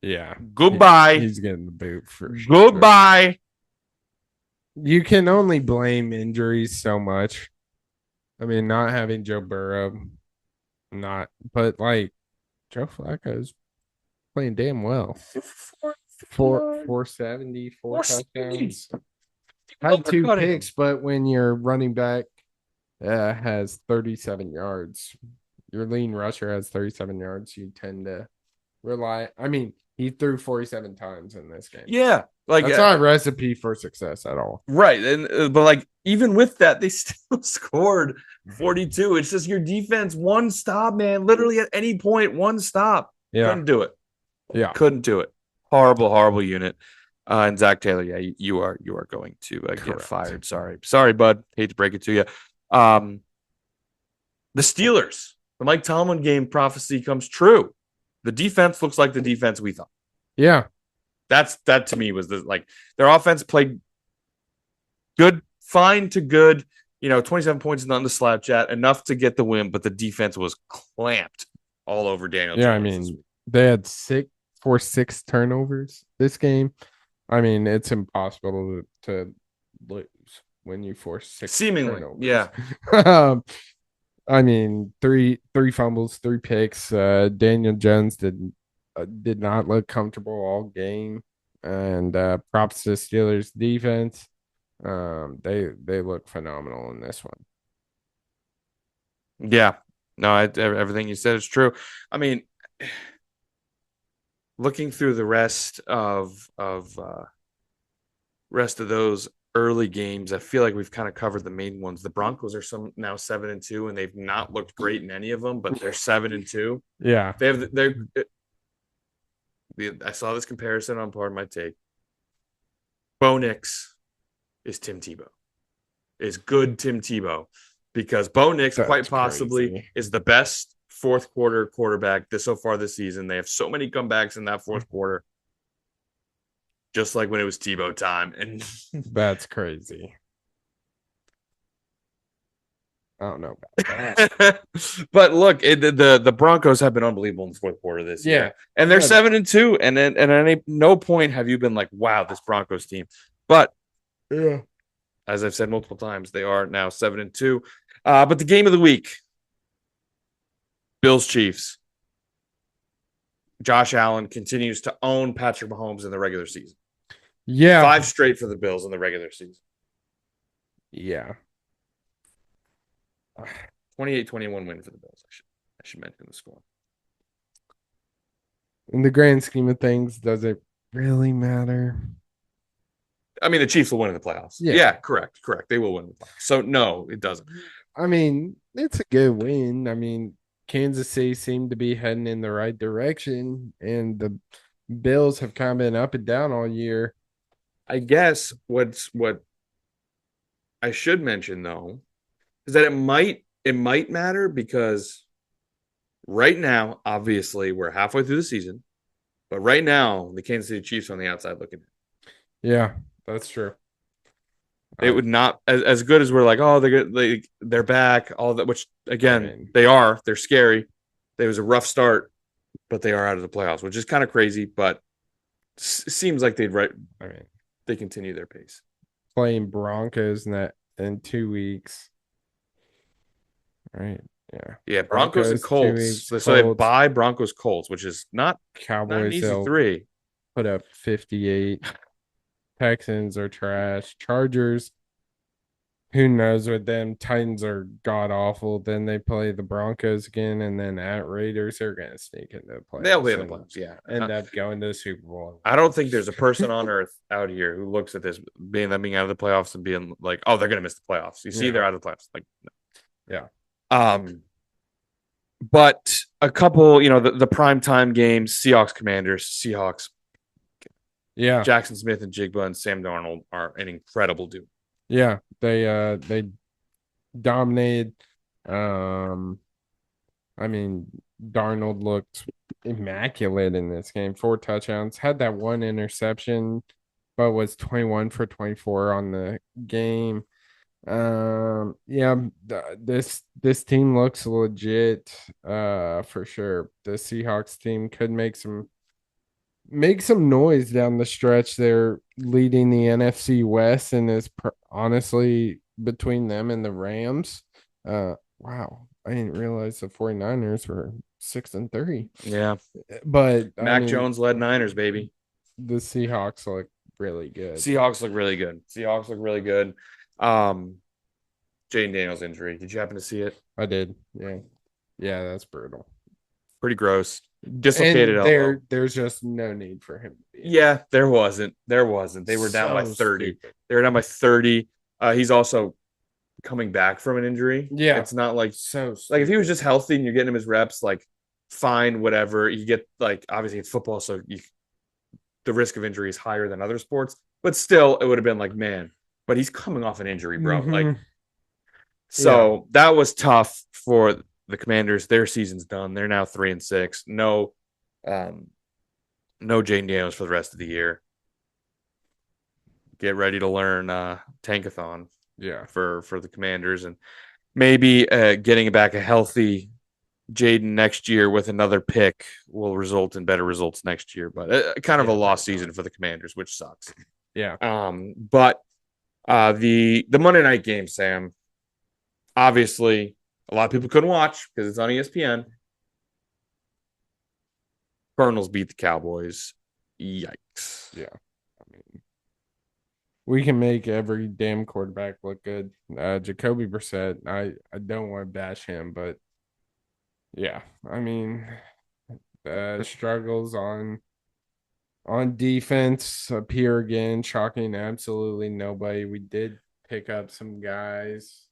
Yeah. Goodbye. He's getting the boot for sure. Goodbye. You can only blame injuries so much. I mean, not having Joe Burrow, but like Joe Flacco's playing damn well. 470, 4 touchdowns. Had 2 picks, but when your running back has 37 yards, your lean rusher has 37 yards, you tend to rely. I mean, he threw 47 times in this game. Yeah. Like, that's not a recipe for success at all. Right. And but like, even with that, they still scored 42. It's just your defense, one stop, man. Literally at any point, one stop. Yeah. Couldn't do it. Yeah. Couldn't do it. Horrible unit. And Zach Taylor, yeah, you are going to get fired. Sorry, bud. Hate to break it to you. The Steelers, the Mike Tomlin game prophecy comes true. The defense looks like the defense we thought. Yeah. That to me was their offense played good, fine to good. 27 points is nothing to slap chat, enough to get the win, but the defense was clamped all over Daniel Yeah, I Jones this mean, week. they had 6 turnovers this game. I mean, it's impossible to lose when you force six Seemingly, turnovers. yeah. I mean, three fumbles, 3 picks. Daniel Jones did not look comfortable all game, and props to the Steelers defense. They look phenomenal in this one. Yeah. No, everything you said is true. I mean, looking through the rest of those early games, I feel like we've kind of covered the main ones. The Broncos are some now 7-2, and they've not looked great in any of them, but they're 7-2. Yeah, I saw this comparison on Part of My Take. Bo Nix is Tim Tebow, is good Tim Tebow, because Bo Nix quite that's possibly crazy. is the best fourth quarter quarterback so far this season. They have so many comebacks in that fourth quarter, just like when it was Tebow time. And That's crazy. I don't know about that. but look, the Broncos have been unbelievable in the fourth quarter this Yeah, year, and they're 7-2. And at no point have you been like, "Wow, this Broncos team." But yeah, as I've said multiple times, they are now 7-2. But the game of the week, Bills Chiefs. Josh Allen continues to own Patrick Mahomes in the regular season. yeah, 5 straight for the Bills in the regular season. yeah. 28-21 win for the Bills. I should mention the score. In the grand scheme of things, does it really matter? I mean, the Chiefs will win in the playoffs. Yeah. Yeah, correct. They will win the playoffs. So no, it doesn't. I mean, it's a good win. I mean, Kansas City seemed to be heading in the right direction, and the Bills have kind of been up and down all year. I guess what I should mention though is that it might matter, because right now, obviously, we're halfway through the season, but right now the Kansas City Chiefs are on the outside looking in. Yeah, that's true. It I, would not as good as we're like, oh, they're back, all that, which I again mean, they are. They're scary. It was a rough start, but they are out of the playoffs, which is kind of crazy. But seems like I mean, they continue their pace. playing Broncos in 2 weeks, right? Yeah, Yeah, Broncos and Broncos 2 weeks, Colts. So they Colts, buy Broncos Colts, which is not an Cowboys. easy They'll three. put up 58. Texans are trash. Chargers, who knows with them? Titans are god awful. Then they play the Broncos again, and then at Raiders, they're gonna sneak into the They'll be playoffs in the and playoffs. Yeah, end up going to the Super Bowl. I don't think there's a person on earth out here who looks at this being out of the playoffs and being like, "Oh, they're gonna miss the playoffs." You see, Yeah. they're out of the playoffs. Like, Yeah. but a couple, the prime time games: Seahawks, Commanders, Seahawks. Yeah. Jackson Smith and Jigba and Sam Darnold are an incredible duo. Yeah. They dominated. Um, I mean, Darnold looked immaculate in this game. 4 touchdowns, had that one interception, but was 21 for 24 on the game. Yeah, this team looks legit, for sure. The Seahawks team could make some noise down the stretch. They're leading the NFC West, and honestly between them and the Rams. Wow, I didn't realize the 49ers were 6-3. Yeah, But I Mac mean, Jones led Niners, baby. the Seahawks look really good. Seahawks look really good. Seahawks look really good. Um, Jane Daniels injury. Did you happen to see it? I did. Yeah. Yeah, that's brutal. Pretty gross. Dislocated And elbow. there's just no need for him to be. Yeah, there wasn't. There wasn't. They were down by 30. Stupid. They were down by 30. He's also coming back from an injury. Yeah. It's not like So if he was just healthy and you're getting him his reps, like fine, whatever. You get like obviously it's football, so the risk of injury is higher than other sports, but still it would have been like, man, but he's coming off an injury, bro. Like, so that was tough for the Commanders. Their season's done. They're now 3-6. No Jane Daniels for the rest of the year. get ready to learn Tankathon Yeah. for the Commanders, and maybe getting back a healthy Jaden next year with another pick will result in better results next year. But kind of a lost season for the Commanders, which sucks. Yeah. But the Monday night game, Sam, obviously a lot of people couldn't watch because it's on ESPN. Cardinals beat the Cowboys. Yikes. Yeah. I mean, we can make every damn quarterback look good. Jacoby Brissett, I don't want to bash him, but yeah, I mean, struggles on defense appear again, shocking absolutely nobody. We did pick up some guys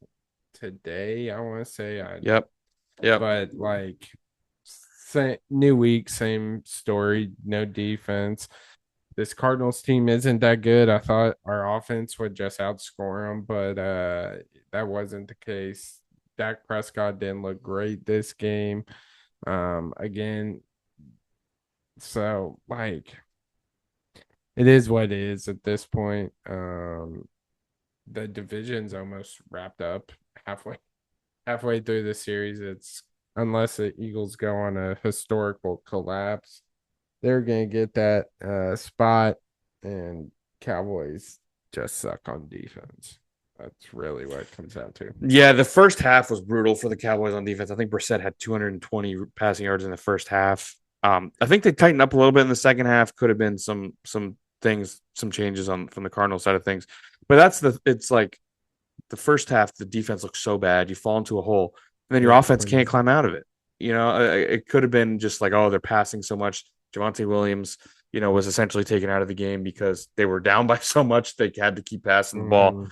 today, I want to say. Yep. But like same, new week, same story, no defense. This Cardinals team isn't that good. I thought our offense would just outscore them, but that wasn't the case. Dak Prescott didn't look great this game. Again, so like it is what it is at this point. The division's almost wrapped up halfway through the series. It's unless the Eagles go on a historical collapse, they're gonna get that spot, and Cowboys just suck on defense. That's really what it comes down to. Yeah, the first half was brutal for the Cowboys on defense. I think Brissett had 220 passing yards in the first half. I think they tightened up a little bit in the second half. Could have been some things, some changes on from the Cardinal side of things. But it's like the first half, the defense looks so bad. You fall into a hole, and then your offense can't climb out of it. It could have been just like, oh, they're passing so much. Javonte Williams, was essentially taken out of the game because they were down by so much they had to keep passing the ball.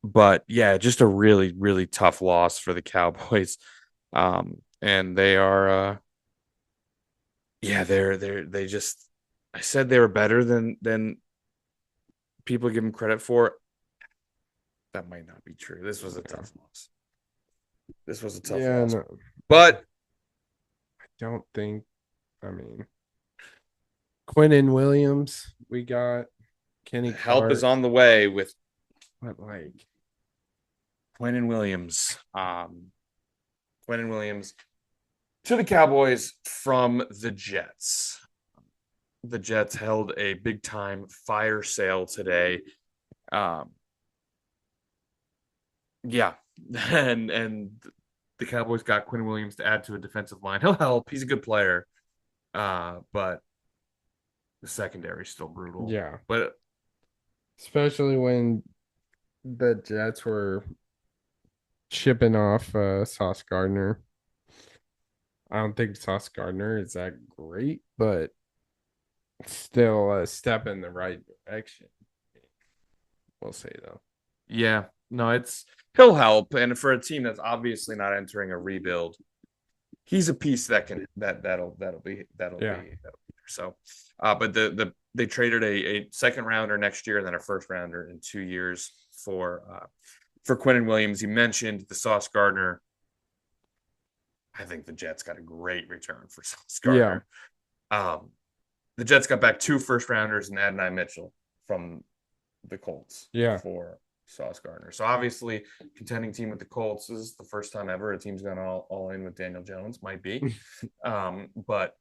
But yeah, just a really, really tough loss for the Cowboys. And they are, they just, I said they were better than people give them credit for. That might not be true. This was a tough loss. This was a tough loss. No, but I don't think. I mean, Quinnen Williams, we got Kenny help Clark, is on the way with but like Quinnen Williams. Quinnen Williams to the Cowboys from the Jets. The Jets held a big time fire sale today. Yeah. And the Cowboys got Quinnen Williams to add to a defensive line. He'll help. He's a good player. But the secondary is still brutal. Yeah. But especially when the Jets were shipping off Sauce Gardner. I don't think Sauce Gardner is that great, but still a step in the right direction. We'll say though. yeah, no, he'll help. And for a team that's obviously not entering a rebuild, he's a piece that'll be so. But they traded a second rounder next year and then a first rounder in 2 years for Quinnen Williams. You mentioned the Sauce Gardner. I think the Jets got a great return for Sauce Gardner. Yeah. The Jets got back 2 first rounders and Adonai Mitchell from the Colts. Yeah. For Sauce Gardner. So obviously, contending team with the Colts. This is the first time ever a team's gone all in with Daniel Jones. Might be, but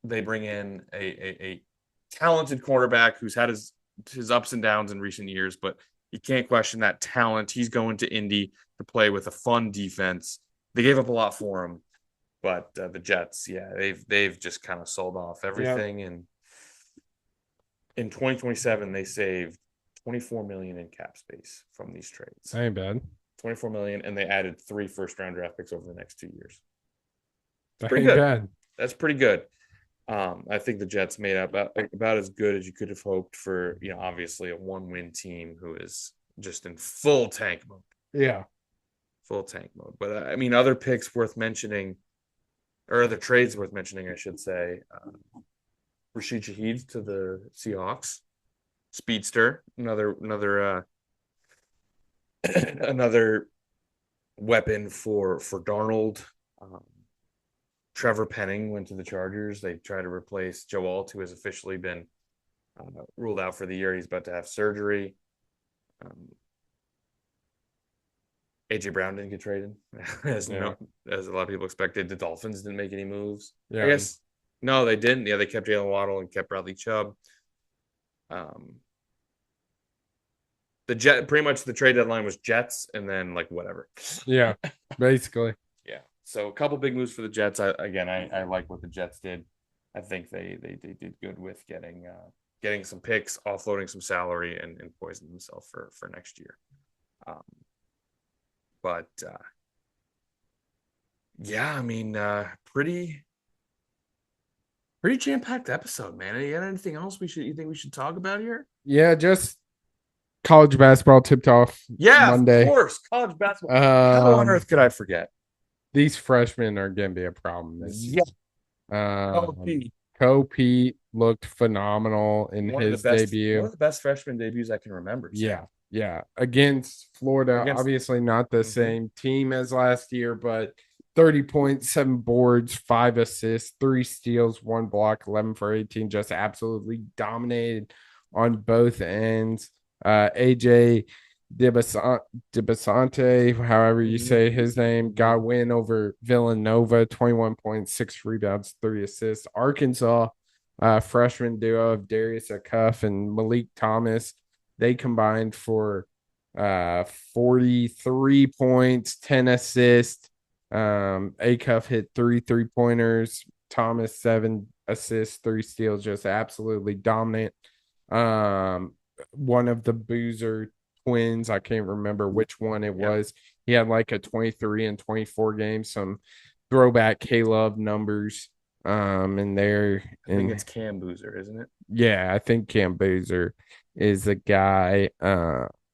they bring in a talented quarterback who's had his ups and downs in recent years, but you can't question that talent. He's going to Indy to play with a fun defense. They gave up a lot for him, but the Jets, they've just kind of sold off everything. And in 2027, they saved $24 million in cap space from these trades. That ain't bad. $24 million, and they added 3 first-round draft picks over the next 2 years. That ain't bad. That's pretty good. I think the Jets made up about as good as you could have hoped for, obviously a 1-win team who is just in full tank mode. Yeah. Full tank mode. But, I mean, other picks worth mentioning, or other trades worth mentioning, I should say. Rashid Shaheed to the Seahawks. Speedster, another weapon for Darnold. Trevor Penning went to the Chargers. They tried to replace Joe Alt, who has officially been ruled out for the year. He's about to have surgery. Um, AJ Brown didn't get traded, as Yeah. no as a lot of people expected. The Dolphins didn't make any moves. I Yeah. guess no, they didn't. Yeah, they kept Jalen Waddle and kept Bradley Chubb. Um, the Jet pretty much the trade deadline was Jets, and then like whatever. Yeah. Basically. Yeah. So a couple big moves for the Jets. I like what the Jets did. I think they did good with getting some picks, offloading some salary, and poisoning themselves for next year. Um, but yeah, I mean, pretty jam packed episode, man. You got anything else you think we should talk about here? Yeah, just college basketball tipped off Yeah, of Monday. course, college basketball. How on earth could I forget? These freshmen are going to be a problem this Yeah, season. Um, Pete, Pete looked phenomenal in his one debut. of the best freshman debuts I can remember. Yeah, yeah. Against Florida, Against obviously not the Mhm. same team as last year, but 30 points, 7 boards, 5 assists, 3 steals, 1 block, 11 for 18, just absolutely dominated on both ends. AJ Dibasante, however you say his name, got a win over Villanova, 21 points, 6 rebounds, 3 assists. Arkansas, freshman duo of Darius Acuff and Malik Thomas, they combined for 43 points, 10 assists. Acuff hit 3 3-pointers, Thomas 7 assists, 3 steals, just absolutely dominant. One of the Boozer twins, I can't remember which one it was. He had like a 23 and 24 game, some throwback K-Love numbers. And there, I think and it's Cam Boozer, isn't it? yeah, I think Cam Boozer is the guy,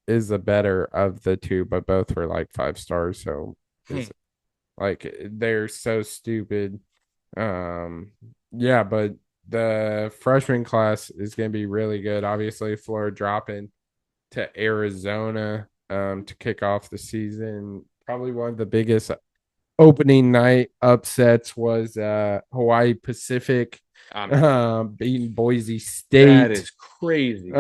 is the better of the two, but both were like 5 stars. So Hmm. it's like they're so stupid. Yeah, but the freshman class is going to be really good. Obviously, Florida dropping to Arizona to kick off the season. Probably one of the biggest opening night upsets was Hawaii Pacific beating Boise That State. is crazy.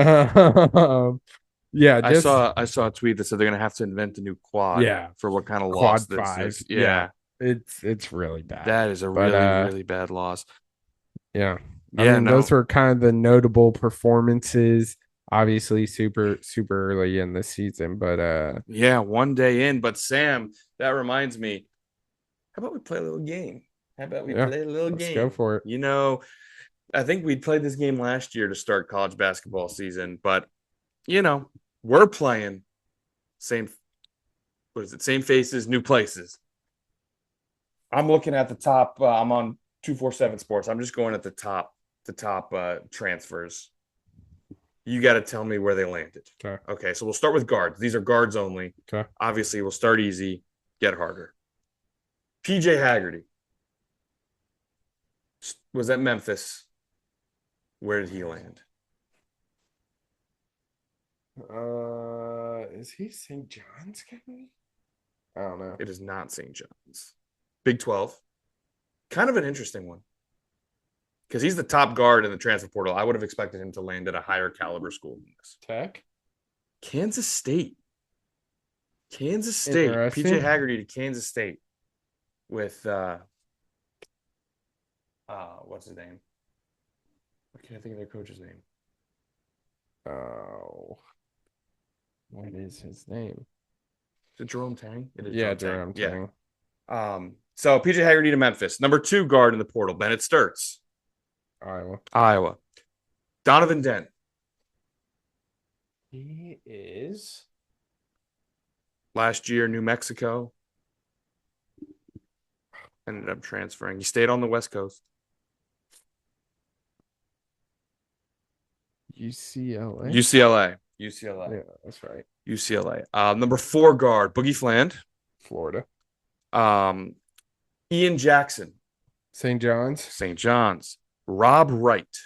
Yeah, just I saw a tweet that said they're gonna have to invent a new quad yeah, for what kind of loss quad this five. is. Yeah, Yeah, it's really bad. that is a But really bad loss. yeah. I Yeah, mean, those no. were kind of the notable performances. Obviously, super early in the season, but Yeah, one day in. But Sam, that reminds me, how about we play a little game? How about we yeah, play a little let's go game? for it. I think we played this game last year to start college basketball season, but you know, we're playing same what is it? Same faces, new places. I'm looking at the top. I'm on 247 Sports. I'm just going at the top transfers. You got to tell me where they landed. Okay, Okay, so we'll start with guards. These are guards only. okay. Obviously, we'll start easy, get harder. PJ Haggerty was at Memphis. Where did he land? Is he St. John's guy? I don't know. It is not St. John's. Big 12. Kind of an interesting one because he's the top guard in the transfer portal. I would have expected him to land at a higher caliber school than this. Tech. Kansas State. Kansas State. PJ Interesting. Haggerty to Kansas State with what's his name? I can't think of their coach's name. Oh, what is his name? Is it Jerome Tang? It is Yeah, Jerome Tang. Jerome Tang. Yeah. So PJ Haggerty to Memphis. Number 2 guard in the portal, Bennett Sturts, Iowa. Iowa. Donovan Dent. He is. Last year, New Mexico. Ended up transferring. He stayed on the West Coast. UCLA. UCLA. Yeah, that's right. UCLA. Number 4 guard, Boogie Fland. Florida. Ian Jackson. St. John's. St. John's. Rob Wright.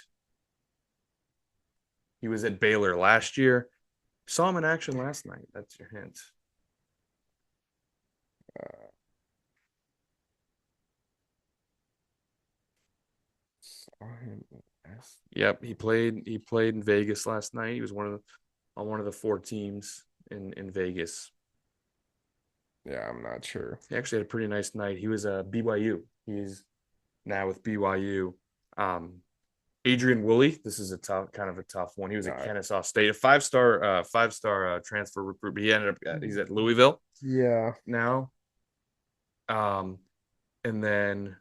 He was at Baylor last year. Saw him in action last night. That's your hint. Saw him in Yep, he played. He played in Vegas last night. He was on one of the 4 teams in Vegas. Yeah, I'm not sure. He actually had a pretty nice night. He was a BYU. He's now with BYU. Um, Adrian Woolley. This is a kind of a tough one. He was at Kennesaw State, a five-star transfer recruit. But he ended up he's at Louisville. Yeah. Now. And then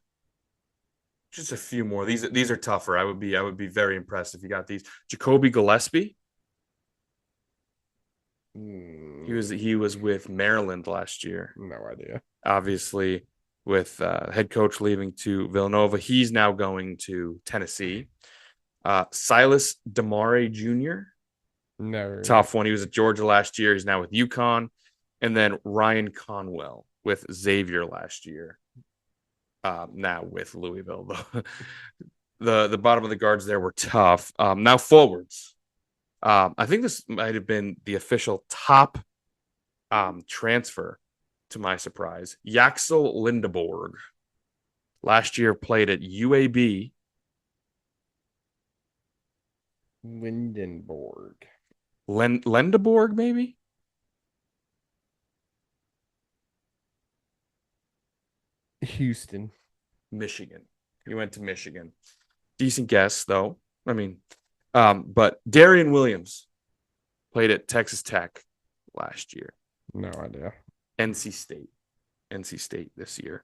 just a few more. These are tougher. I would be very impressed if you got these. Jacoby Gillespie. He was with Maryland last year. No idea. Obviously, with head coach leaving to Villanova, he's now going to Tennessee. Silas Damare Jr. No. Tough one. He was at Georgia last year. He's now with UConn. And then Ryan Conwell with Xavier last year. Now with Louisville. The bottom of the guards there were tough. Now forwards. I think this might have been the official top transfer, to my surprise. Yaxel Lindeborg. Last year played at UAB. Lindeborg, maybe? Houston. Michigan. He went to Michigan. Decent guess, though. I mean, but Darian Williams played at Texas Tech last year. No idea. NC State this year.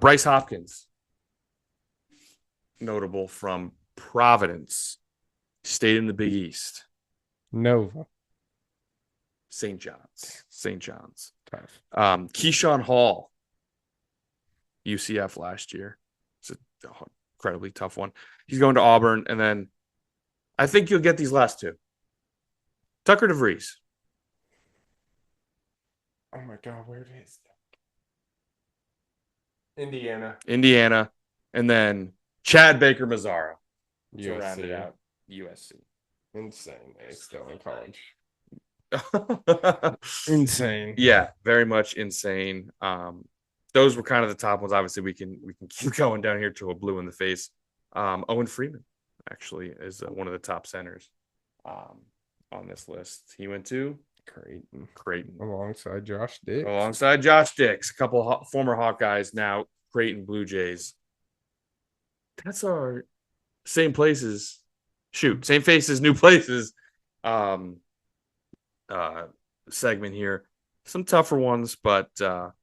Bryce Hopkins, notable from Providence, stayed in the Big East. Nova. St. John's. Tough. Keyshawn Hall, UCF last year. It's an incredibly tough one. He's going to Auburn, and then I think you'll get these last two. Tucker DeVries. Oh my God, where is that? Indiana, and then Chad Baker Mazzara to USC. round it out. USC. Insane. He's still in college. Insane. Insane. Yeah, very much insane. Those were kind of the top ones. Obviously, we can keep going down here to a blue in the face. Owen Freeman actually is one of the top centers on this list. He went to Creighton. Alongside Josh Dix. A couple former Hawkeyes, now Creighton Blue Jays. That's our same places. Shoot, same faces, new places. Segment here. Some tougher ones, but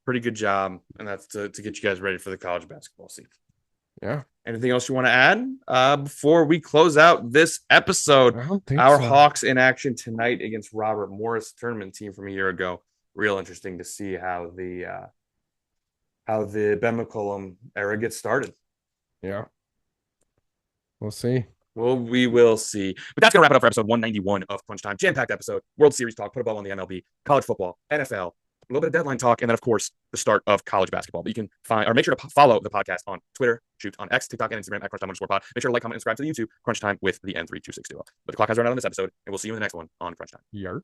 pretty good job. And that's to get you guys ready for the college basketball season. Yeah. Anything else you want to add before we close out this episode? I don't think Our so. Hawks in action tonight against Robert Morris, tournament team from a year ago. Real interesting to see how the Ben McCollum era gets started. Yeah. We'll see. Well, we will see. But that's going to wrap it up for episode 191 of Crunch Time. Jam-packed episode, World Series talk, put a ball on the MLB, college football, NFL, a little bit of deadline talk, and then, of course, the start of college basketball. But you can find, or make sure to follow the podcast on Twitter, on X, TikTok, and Instagram at CrunchTime_pod. Make sure to like, comment, and subscribe to the YouTube Crunch Time with the N3260. But the clock has run out on this episode, and we'll see you in the next one on Crunch Time. Yarp.